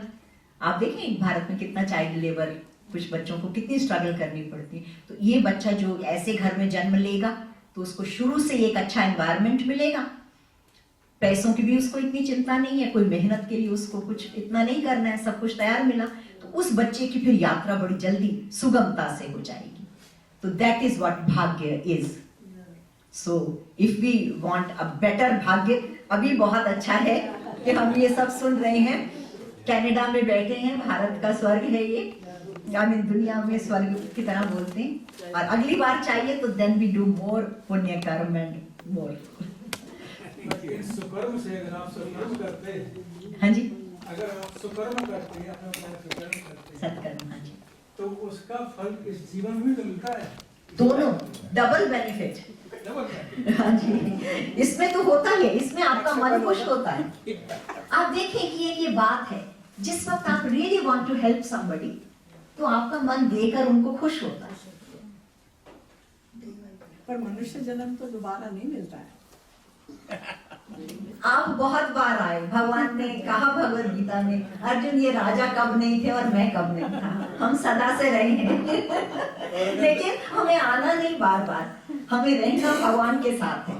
आप देखें भारत में कितना चाइल्ड लेबर, कुछ बच्चों को कितनी स्ट्रगल करनी पड़ती है। तो ये बच्चा जो ऐसे घर में जन्म लेगा तो उसको शुरू से एक अच्छा एनवायरनमेंट मिलेगा, पैसों की भी उसको इतनी चिंता नहीं है, कोई मेहनत के लिए उसको कुछ इतना नहीं करना है, सब कुछ तैयार मिला, तो उस बच्चे की फिर यात्रा बड़ी जल्दी सुगमता से हो जाएगी। तो दैट इज व्हाट भाग्य is. So if we want a better भाग्य, अभी बहुत अच्छा है कि हम ये सब सुन रहे हैं, कनाडा में बैठे हैं, भारत का स्वर्ग है ये, यानी दुनिया में स्वर्ग की तरह बोलते हैं। और अगली बार चाहिए तो देन वी डू मोर पुण्य कर्म एंड मोर। सुकर्म से अगर आप सुकर्म करते हैं, हाँ जी, अगर आप सुकर्म करते हैं, अपने सुकर्म करते हैं, सत्कर्म, हाँ जी, तो उसका फल इस जीवन में तो मिलता है, दोनों डबल बेनिफिट। डबल। हाँ जी, इसमें तो होता ही है, इसमें आपका मन खुश होता है। आप देखें कि ये बात है, जिस वक्त आप really want to help somebody, तो आपका मन देकर उनको खुश होता है। पर मनुष्य जन्म तो दोबारा नहीं मिलता है। आप बहुत बार आए, भगवान ने कहा भगवद गीता में, अर्जुन ये राजा कब नहीं थे और मैं कब नहीं था, हम सदा से रहे हैं। लेकिन हमें आना नहीं बार बार, हमें रहना भगवान के साथ है।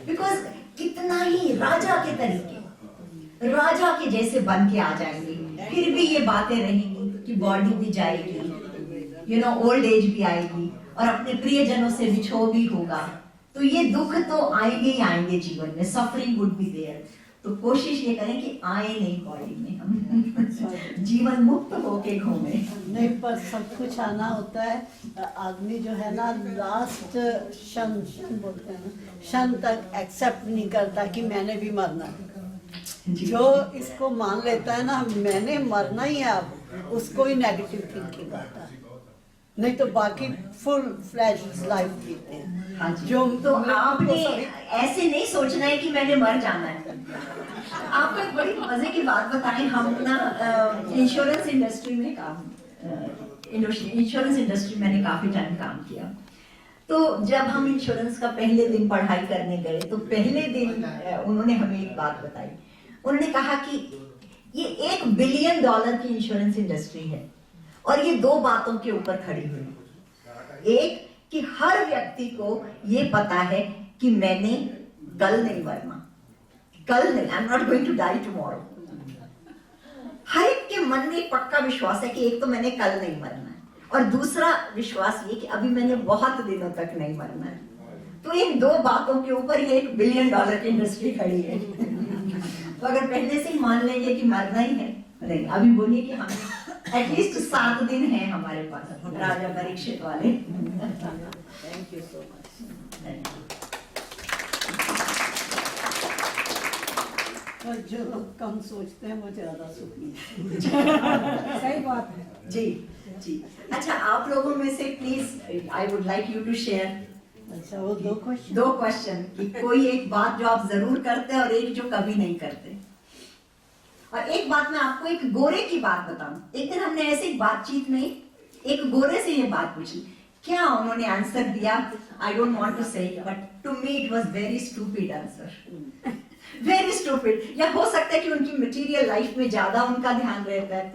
बिकॉज कितना ही राजा के तरीके, राजा के जैसे बन के आ जाएंगे, फिर भी ये बातें रहेंगी कि बॉडी भी जाएगी, ओल्ड एज भी आएगी, और अपने प्रियजनों से बिछो भी होगा, तो ये दुख तो आएंगे ही आएंगे जीवन में, सफरिंग वुड बी देयर। तो कोशिश ये करें कि आए नहीं बॉडी में, हम जीवन मुक्त होके घूमे। नहीं, पर सब कुछ आना होता है। आदमी जो है ना, लास्ट क्षण बोलते हैं ना, क्षण तक एक्सेप्ट नहीं करता कि मैंने भी मरना है। जो इसको मान लेता है ना, मैंने मरना ही है, अब उसको ही नेगेटिव थिंकिंग आता है, नहीं तो बाकी फुल फ्लैश लाइफ जीते हैं। हाँ जी, जो तो आपने ऐसे नहीं सोचना है कि मैंने मर जाना है। आपको एक बड़ी मजे की बात बताएं, हम ना इंश्योरेंस इंडस्ट्री में इंश्योरेंस इंडस्ट्री मैंने काफी टाइम काम किया। तो जब हम इंश्योरेंस का पहले दिन पढ़ाई करने गए, तो पहले दिन उन्होंने हमें एक बात बताई। उन्होंने कहा कि ये $1 बिलियन की इंश्योरेंस इंडस्ट्री है, और ये दो बातों के ऊपर खड़ी हुई। एक कि हर व्यक्ति को ये पता है कि मैंने कल नहीं मरना, कल नहीं, I am not going to die tomorrow. हर एक के मन में एक पक्का विश्वास है कि एक तो मैंने कल नहीं मरना है, और दूसरा विश्वास ये कि अभी मैंने बहुत दिनों तक नहीं मरना है। तो इन दो बातों के ऊपर ये $1 बिलियन की इंडस्ट्री खड़ी है। तो अगर पहले से ही मान लेंगे कि मरना ही है, नहीं, अभी बोलिए कि हमें एटलीस्ट 7 दिन है हमारे पास, राजा परीक्षित वाले। Thank you so much. पर जो लोग कम सोचते हैं वो ज्यादा सुखी। सही बात है जी जी। अच्छा, आप लोगों में से please I would like you to share. अच्छा, वो दो क्वेश्चन कि कोई एक बात जो आप जरूर करते हैं और एक जो कभी नहीं करते। और एक बात मैं आपको एक गोरे की बात बताऊं, एक दिन हमने ऐसे ही बातचीत में एक गोरे से ये बात पूछी, क्या उन्होंने आंसर दिया, I don't want to say, but to me it was very stupid answer, very stupid. या हो सकता है कि उनकी मटेरियल लाइफ में ज्यादा उनका ध्यान रहता है,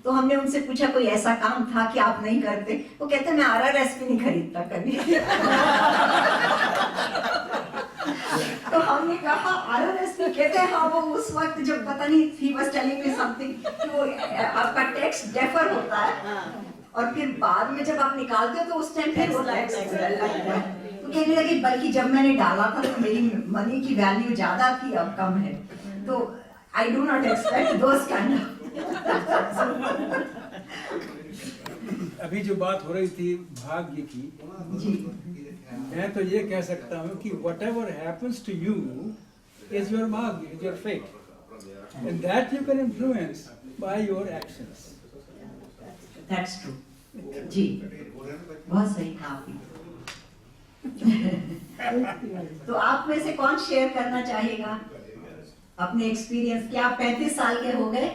तो हमने उनसे पूछा कोई ऐसा काम था कि आप नहीं करते, वो कहते मैं RRS भी नहीं खरीदता कभी। तो हमने कहा RRS भी कहते हैं, हाँ वो उस वक्त जब पता नहीं he was telling me something कि वो आपका टैक्स डेफर होता है और फिर बाद में जब आप निकालते हो तो उस टाइम फिर वो टैक्स लगता है। तो कहने लगे बल्कि जब मैंने डाला था तो मेरी मनी की वैल्यू ज्यादा थी, अब कम है, तो आई do not expect those kind of. अभी जो बात हो रही थी भाग्य की, जी मैं तो ये कह सकता हूँ कि whatever happens to you is your भाग्य, is your fate, and that you can influence by your actions. That's true. जी बहुत सही कहा आपने। तो आप में से कौन शेयर करना चाहेगा अपने एक्सपीरियंस? क्या आप 35 साल के हो गए,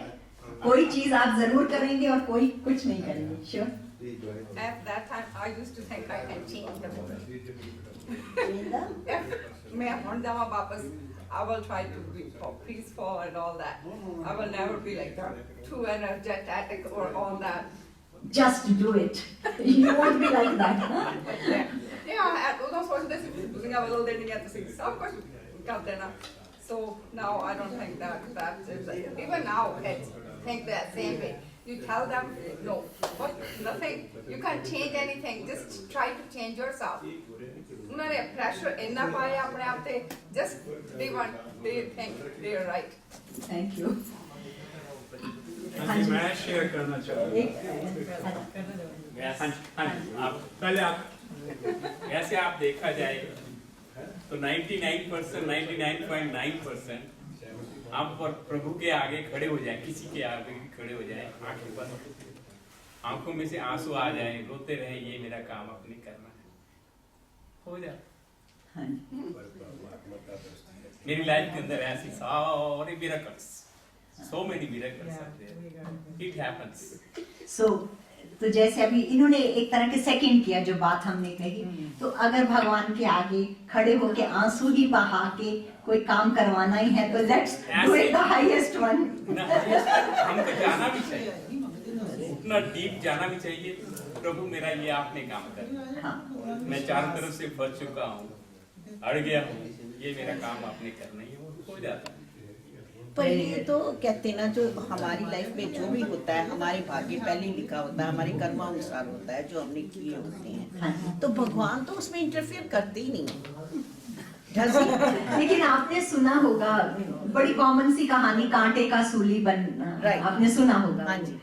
कोई चीज आप जरूर करेंगे और कोई कुछ नहीं करेंगे? Sure. At that time, I used to think I can change the world. If मैं हट जाऊँ वापस, I will try to be peaceful and all that. I will never be like too energetic or all that. Just do it. You won't be like that. Yeah, och de såg det som jag var där nere till så kort kan det. So now I don't think that is even now kids think that same way. You tell them no, but nothing. You can't change anything. Just try to change yourself. उन्होंने pressure इतना पाया अपने आप पे. Just they think they are right. Thank you. हाँ जी, मैं share करना चाहूँगा। हाँ जी, आप पहले आप ऐसे आप देखा जाए तो 99%, 99.9% आप पर प्रभु के आगे खड़े हो जाए, किसी के आगे खड़े हो जाए, आंखें बंद, आंखों में से आंसू आ जाए, रोते रहे, ये मेरा काम अपने करना है, हो जाए। हाँ जी। मेरी लाइफ के अंदर ऐसी सारे miracles, so many miracles are there. It happens. So, तो जैसे अभी इन्होंने एक तरह के सेकंड किया जो बात हमने कही, तो अगर भगवान के आगे खड़े होके आंसू ही बहा के कोई काम करवाना ही है तो let's do it the highest one. हमको जाना भी चाहिए, उतना डीप जाना भी चाहिए, प्रभु मेरा ये आपने काम कर, हाँ। मैं चारों तरफ से फंस चुका हूँ, अड़ गया हूँ, ये मेरा काम आपने करना ही है, हो जाता है। पर ये तो कहते हैं ना, जो हमारी लाइफ में जो भी होता है हमारे भाग्य पहले लिखा होता है, हमारे कर्मानुसार होता है, जो हमने किए होते हैं, तो भगवान तो उसमें इंटरफेयर करते ही नहीं। लेकिन आपने सुना होगा बड़ी कॉमन सी कहानी, कांटे का सूली बनना, आपने सुना होगा। हाँ जी।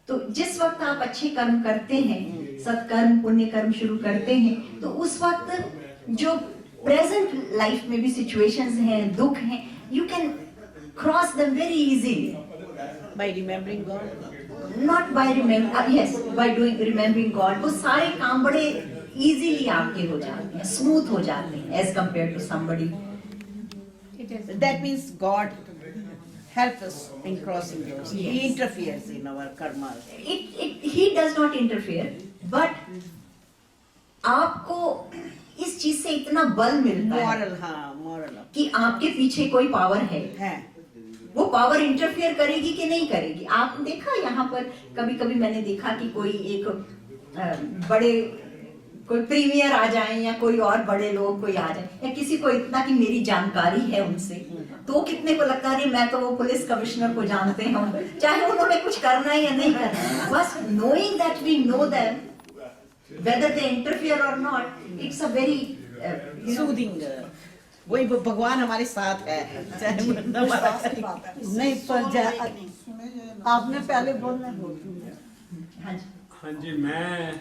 तो जिस वक्त आप अच्छे कर्म करते हैं, सत्कर्म पुण्य कर्म शुरू करते हैं, तो उस वक्त जो प्रेजेंट लाइफ में भी सिचुएशंस हैं, दुख हैं, you can cross them very easily by remembering God, not by by remembering God। वो सारे काम बड़े easily आपके हो जाते हैं, smooth हो जाते हैं as compared to somebody। that means God help us in crossing those। He interferes in our karma। He does not interfere, but आपको इस चीज से इतना बल मिलता है, moral कि आपके पीछे कोई पावर है। वो पावर इंटरफेयर करेगी कि नहीं करेगी? आप देखा यहाँ पर कभी कभी मैंने देखा कि कोई एक बड़े कोई प्रीमियर आ जाए या कोई और बड़े लोग कोई आ जाए, या किसी को इतना कि मेरी जानकारी है उनसे, तो कितने को लगता है मैं तो वो पुलिस कमिश्नर को जानते हैं, चाहे उन्होंने कुछ करना है या नहीं करना, बस knowing that we know them whether they interfere or not, it's a very soothing। वही भगवान हमारे साथ है, चाहे नहीं पर आपने पहले बोलना है। हाँ जी, मैं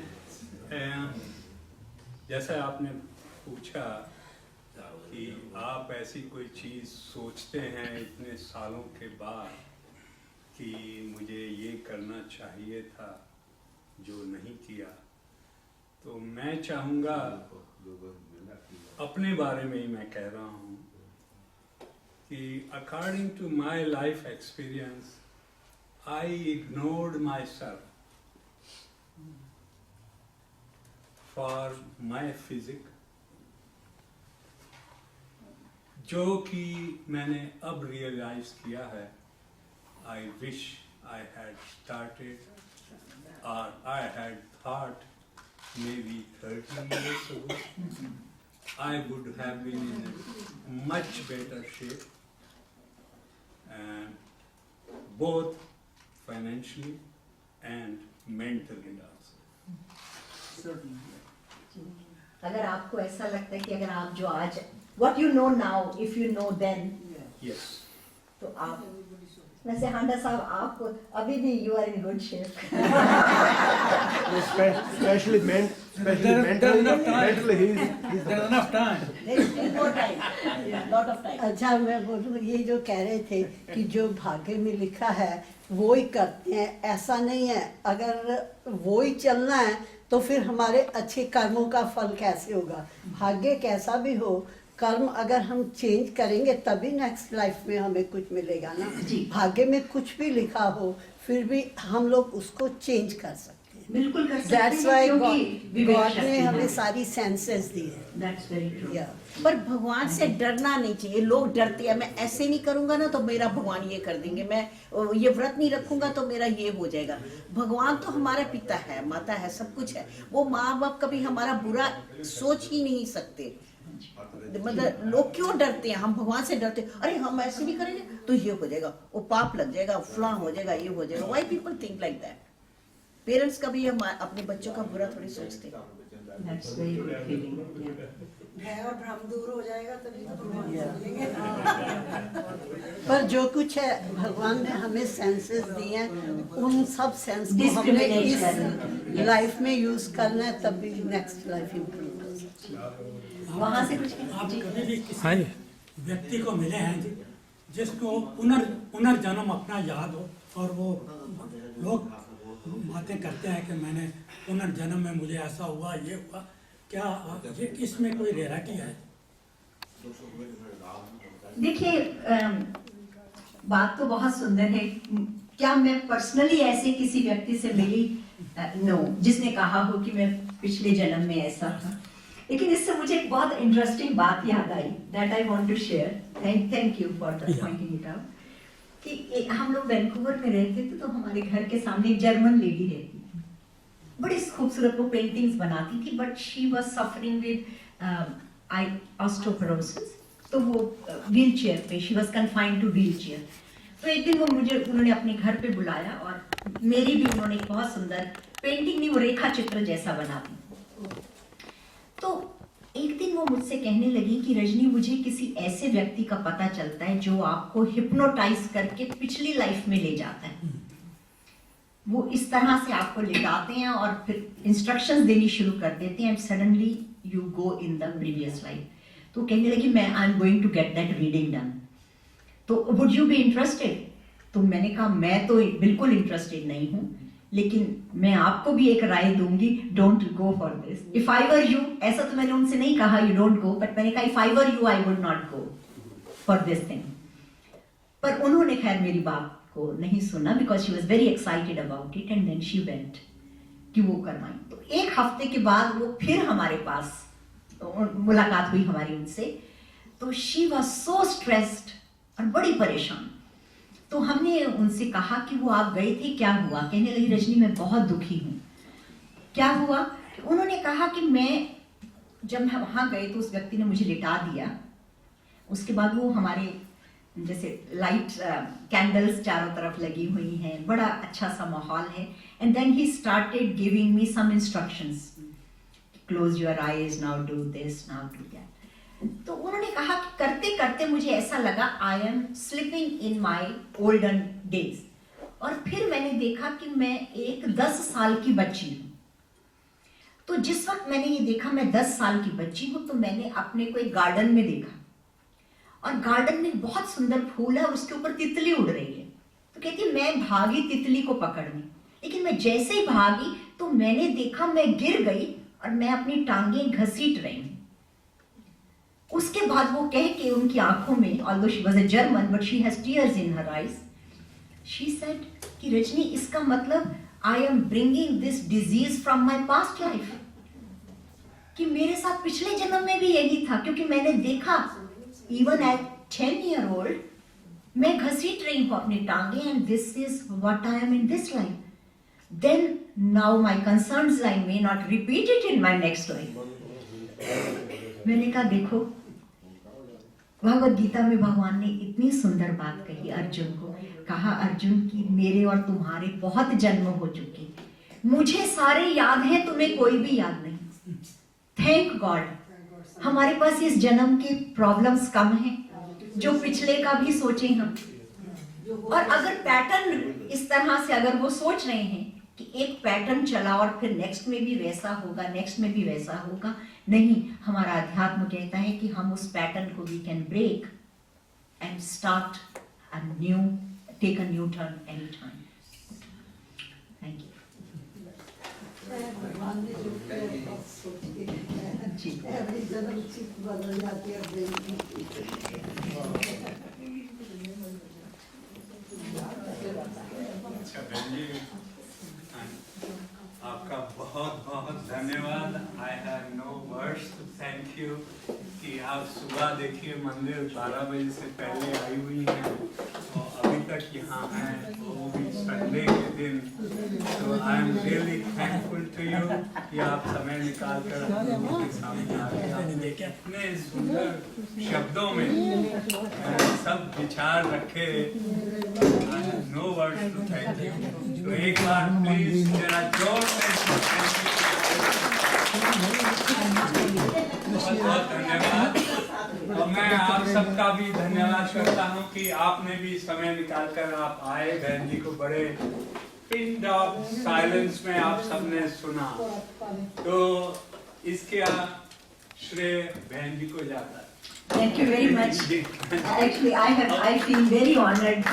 जैसा आपने पूछा कि आप ऐसी कोई चीज़ सोचते हैं इतने सालों के बाद कि मुझे ये करना चाहिए था जो नहीं किया, तो मैं चाहूँगा, अपने बारे में ही मैं कह रहा हूँ कि according to my life experience, I ignored myself for my physique, जो कि मैंने अब रियलाइज किया है. I wish I had started or I had thought maybe 30 years ago. I would have been in a much better shape, and both financially and mentally also. अगर आपको ऐसा लगता है कि अगर आप जो आज what you know now, if you know then, Yes. तो आप वैसे हांडा साहब आप अभी भी you are in good shape. Especially mentally, he's There's enough time. There is still more time, lot of time. अच्छा मैं बोलूँ ये जो कह रहे थे कि जो भाग्य में लिखा है वो ही करते हैं, ऐसा नहीं है. अगर वो ही चलना है तो फिर हमारे अच्छे कर्मों का फल कैसे होगा. भाग्य कैसा भी हो, कर्म अगर हम चेंज करेंगे तभी नेक्स्ट लाइफ में हमें कुछ मिलेगा ना. भाग्य में कुछ भी लिखा हो फिर भी हम लोग उसको चेंज कर सकते हैं. बिल्कुल कर सकते That's हैं why क्योंकि God ने हमें सारी सेंसेस दी है. That's very true. Yeah. पर भगवान से डरना नहीं चाहिए. लोग डरते हैं, मैं ऐसे नहीं करूंगा ना तो मेरा भगवान ये कर देंगे, मैं ये व्रत नहीं रखूंगा तो मेरा ये हो जाएगा. भगवान तो हमारा पिता है, माता है, सब कुछ है. वो माँ बाप कभी हमारा बुरा सोच ही नहीं सकते. मतलब लोग क्यों डरते हैं, हम भगवान से डरते हैं. अरे हम ऐसे नहीं करेंगे तो ये हो जाएगा, वो पाप लग जाएगा, फलां हो जाएगा, ये हो जाएगा. Why people think like that. Parents कभी हम अपने बच्चों का बुरा थोड़ी सोचते. That's very good feeling. Yeah. भय और भ्रम दूर हो जाएगा तभी तो भगवान से मिलेंगे. पर जो कुछ है भगवान ने हमें सेंसेस दिए हैं, उन सब सेंस को हमने इस लाइफ में यूज करना है तभी नेक्स्ट लाइफ इम्प्रूव कर सकते हैं. वहाँ से कुछ आप कभी भी किसी व्यक्ति को मिले हैं जिसको पुनर्जन्म अपना याद हो और वो लोग बातें करते हैं कि मैंने पुनर्जन्म में मुझे ऐसा हुआ, ये हुआ, क्या ये इसमें कोई रियलिटी है? देखिए बात तो बहुत सुंदर है. क्या मैं पर्सनली ऐसे किसी व्यक्ति से मिली? नो, जिसने कहा हो कि मैं पिछले जन्म में ऐसा था. लेकिन इससे मुझे एक बहुत इंटरेस्टिंग बात याद आई that I want to share. Thank you for pointing it out. कि हम लोग वैंकूवर में रहते थे तो हमारे घर के सामने एक जर्मन लेडी रहती थी. बड़ी खूबसूरत वो पेंटिंग्स बनाती थी, but she was suffering with osteoporosis. तो वो व्हील चेयर पे, she was confined two wheel chair. तो एक दिन वो उन्होंने अपने घर पे बुलाया और मेरी भी उन्होंने एक बहुत सुंदर पेंटिंग नहीं, वो रेखा चित्र जैसा बना दी. तो एक दिन वो मुझसे कहने लगी कि रजनी, मुझे किसी ऐसे व्यक्ति का पता चलता है जो आपको हिप्नोटाइज करके पिछली लाइफ में ले जाता है. वो इस तरह से आपको लेटाते हैं और फिर इंस्ट्रक्शंस देनी शुरू कर देते हैं and suddenly you go in the previous life. तो कहने लगी मैं I am going to get that reading done, तो वुड यू बी इंटरेस्टेड? तो मैंने कहा मैं तो बिल्कुल इंटरेस्टेड नहीं हूँ, लेकिन मैं आपको भी एक राय दूंगी, don't go for this. If I were you, ऐसा तो मैंने उनसे नहीं कहा यू डोंट गो, बट मैंने कहा if I were you I would not go for this thing. पर उन्होंने खैर मेरी बात को नहीं सुना because she was very excited about it and then she went कि वो करवाई. तो एक हफ्ते के बाद वो फिर हमारे पास मुलाकात हुई हमारी उनसे. तो शी वॉज सो स्ट्रेस्ड और बड़ी परेशान. तो हमने उनसे कहा कि वो आप गए थे, क्या हुआ? कहने लगी रजनी मैं बहुत दुखी हूँ. क्या हुआ? उन्होंने कहा कि मैं जब हम वहाँ गए तो उस व्यक्ति ने मुझे लिटा दिया. उसके बाद वो हमारे जैसे लाइट कैंडल्स चारों तरफ लगी हुई हैं, बड़ा अच्छा सा माहौल है. And then he started giving me some instructions, close your eyes, now do this, now do that. तो उन्होंने कहा कि करते करते मुझे ऐसा लगा I am slipping in my olden days. और फिर मैंने देखा कि मैं एक 10 साल की बच्ची हूँ. तो जिस वक्त मैंने ये देखा मैं 10 साल की बच्ची हूँ, तो मैंने अपने को एक गार्डन में देखा और गार्डन में बहुत सुंदर फूल है और उसके ऊपर तितली उड़ रही है. तो कहती है मैं भागी तितली को पकड़ने, लेकिन मैं जैसे ही भागी तो मैंने देखा मैं गिर गई और मैं अपनी टांगें घसीट रही हूँ. उसके बाद वो कह के उनकी आंखों में, although she was a German but she has tears in her eyes, she said कि रजनी इसका मतलब I am bringing this disease from my past life, कि मेरे साथ पिछले जन्म में भी यही था, क्योंकि मैंने देखा इवन एट 10 year old मैं घसीट रही हूँ अपनी टांगे, and this is what I am in this life. Then now my concerns I may not repeat it in my next life. मैंने कहा देखो, भगवद गीता में भगवान ने इतनी सुंदर बात कही अर्जुन को, कहा अर्जुन की मेरे और तुम्हारे बहुत जन्म हो चुके, मुझे सारे याद हैं, तुम्हें कोई भी याद नहीं. थैंक गॉड हमारे पास इस जन्म के प्रॉब्लम्स कम हैं, जो पिछले का भी सोचें हम. और अगर पैटर्न इस तरह से अगर वो सोच रहे हैं कि एक पैटर्न चला और फिर नेक्स्ट में भी वैसा होगा, नेक्स्ट में भी वैसा होगा, नहीं, हमारा अध्यात्म कहता है कि हम उस पैटर्न को we can break and start a new, take a new turn any time. Thank you. भगवान ने जो किया सोच के every जन्म चित बदल जाती है ब्रेन की. अच्छा बहन जी, आपका बहुत बहुत धन्यवाद. I have no words to thank you कि आप सुबह देखिए मंदिर 12 बजे से पहले आई हुई हैं और अभी तक यहाँ हैं, वो भी संडे के दिन. तो I am really thankful to you कि आप समय निकाल कर हम लोगों के सामने आ गए. आपने इतने सुंदर शब्दों में सब विचार रखे. No words to thank you. तो एक बार प्लीज जरा जोर से बहुत बहुत धन्यवाद. और मैं आप सबका भी धन्यवाद करता हूँ कि आपने भी समय निकालकर आप आए. बहन जी को बड़े पिन ऑफ साइलेंस में आप सबने सुना, तो इसके श्रेय बहन जी को जाता है. Thank you very much. Actually, I feel very honored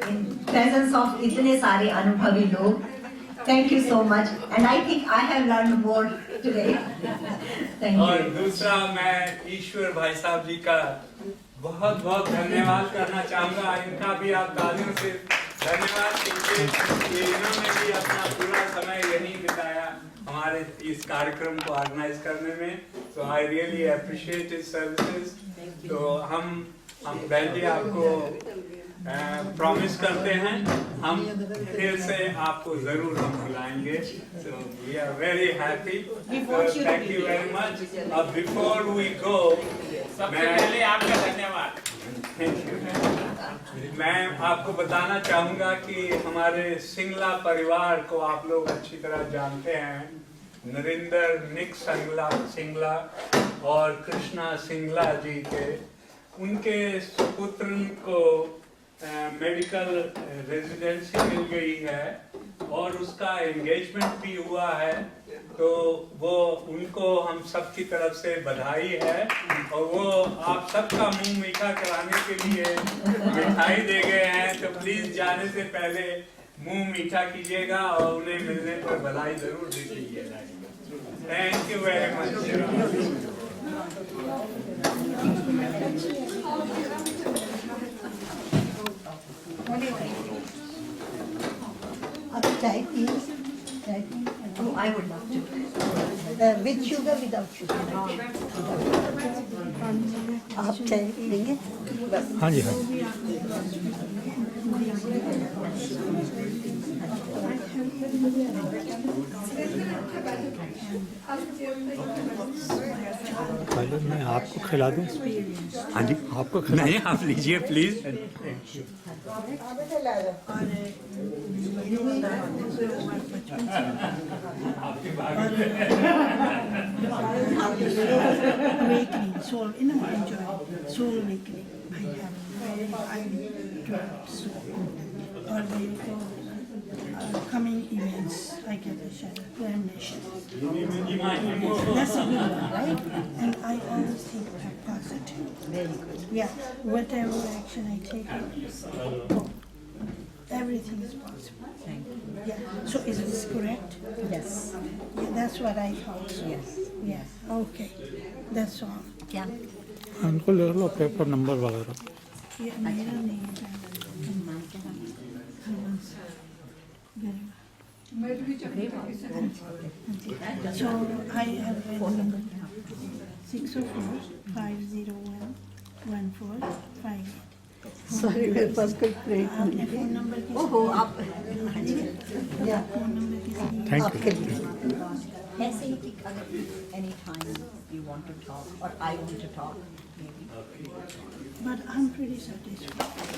in presence of इतने सारे अनुभवी लोग. Thank you so much, and I think I have learned more today. Thank और you. दूसरा मैं ईश्वर भाई साहब जी का बहुत बहुत धन्यवाद करना चाहूँगा. इनका भी आप तालियों से धन्यवाद कीजिए कि इन्होंने भी अपना पूरा समय यहीं बिताया हमारे इस कार्यक्रम को ऑर्गेनाइज करने में. तो I really appreciate his services. तो हम बहन जी आपको प्रॉमिस करते हैं हम फिर से आपको जरूर हम बुलाएंगे. So we are very happy. Thank you very much. अब बिफोर वी गो, सबसे पहले आपका धन्यवाद. Thank you. मैं आपको बताना चाहूँगा कि हमारे सिंगला परिवार को आप लोग अच्छी तरह जानते हैं. नरेंद्र निक सिंगला और कृष्णा सिंगला जी के, उनके सुपुत्र को मेडिकल रेजिडेंसी मिल गई है और उसका एंगेजमेंट भी हुआ है. तो वो उनको हम सब की तरफ से बधाई है. और वो आप सबका मुंह मीठा कराने के लिए मिठाई दे गए हैं. तो प्लीज जाने से पहले मुंह मीठा कीजिएगा और उन्हें मिलने पर बधाई जरूर दे दीजिएगा. Thank you very much. आप चाय पिए? चाय पिए? Oh, I would love to. With sugar, without sugar? आप चाय लेंगे? हाँ जी हाँ. पहले मैं आपको खिला दूं. हाँ जी आपको नहीं, आप लीजिए please. Awakening, soul, enjoy soul awakening. I have very highly developed soul. Or when you go coming events, I get a shadow damnation. That's a good one, right? And I always think positive. Very good. Yeah, whatever action I take, everything is possible. Thank you. Yeah. So is this correct? Yes. Yeah, that's what I thought. So. Yes. Yeah. Okay. That's all. क्या उनको ले लो paper number वगैरह। ये मेरा नहीं है So I have phone number 604-501-1458. Sorry मेरे पास कोई प्लेट आपने फोन नंबर किसी ओहो आप फोन नंबर किसी थैंक यू। ऐसे ही कि अगर any time you want to talk और I want to talk But I'm pretty satisfied.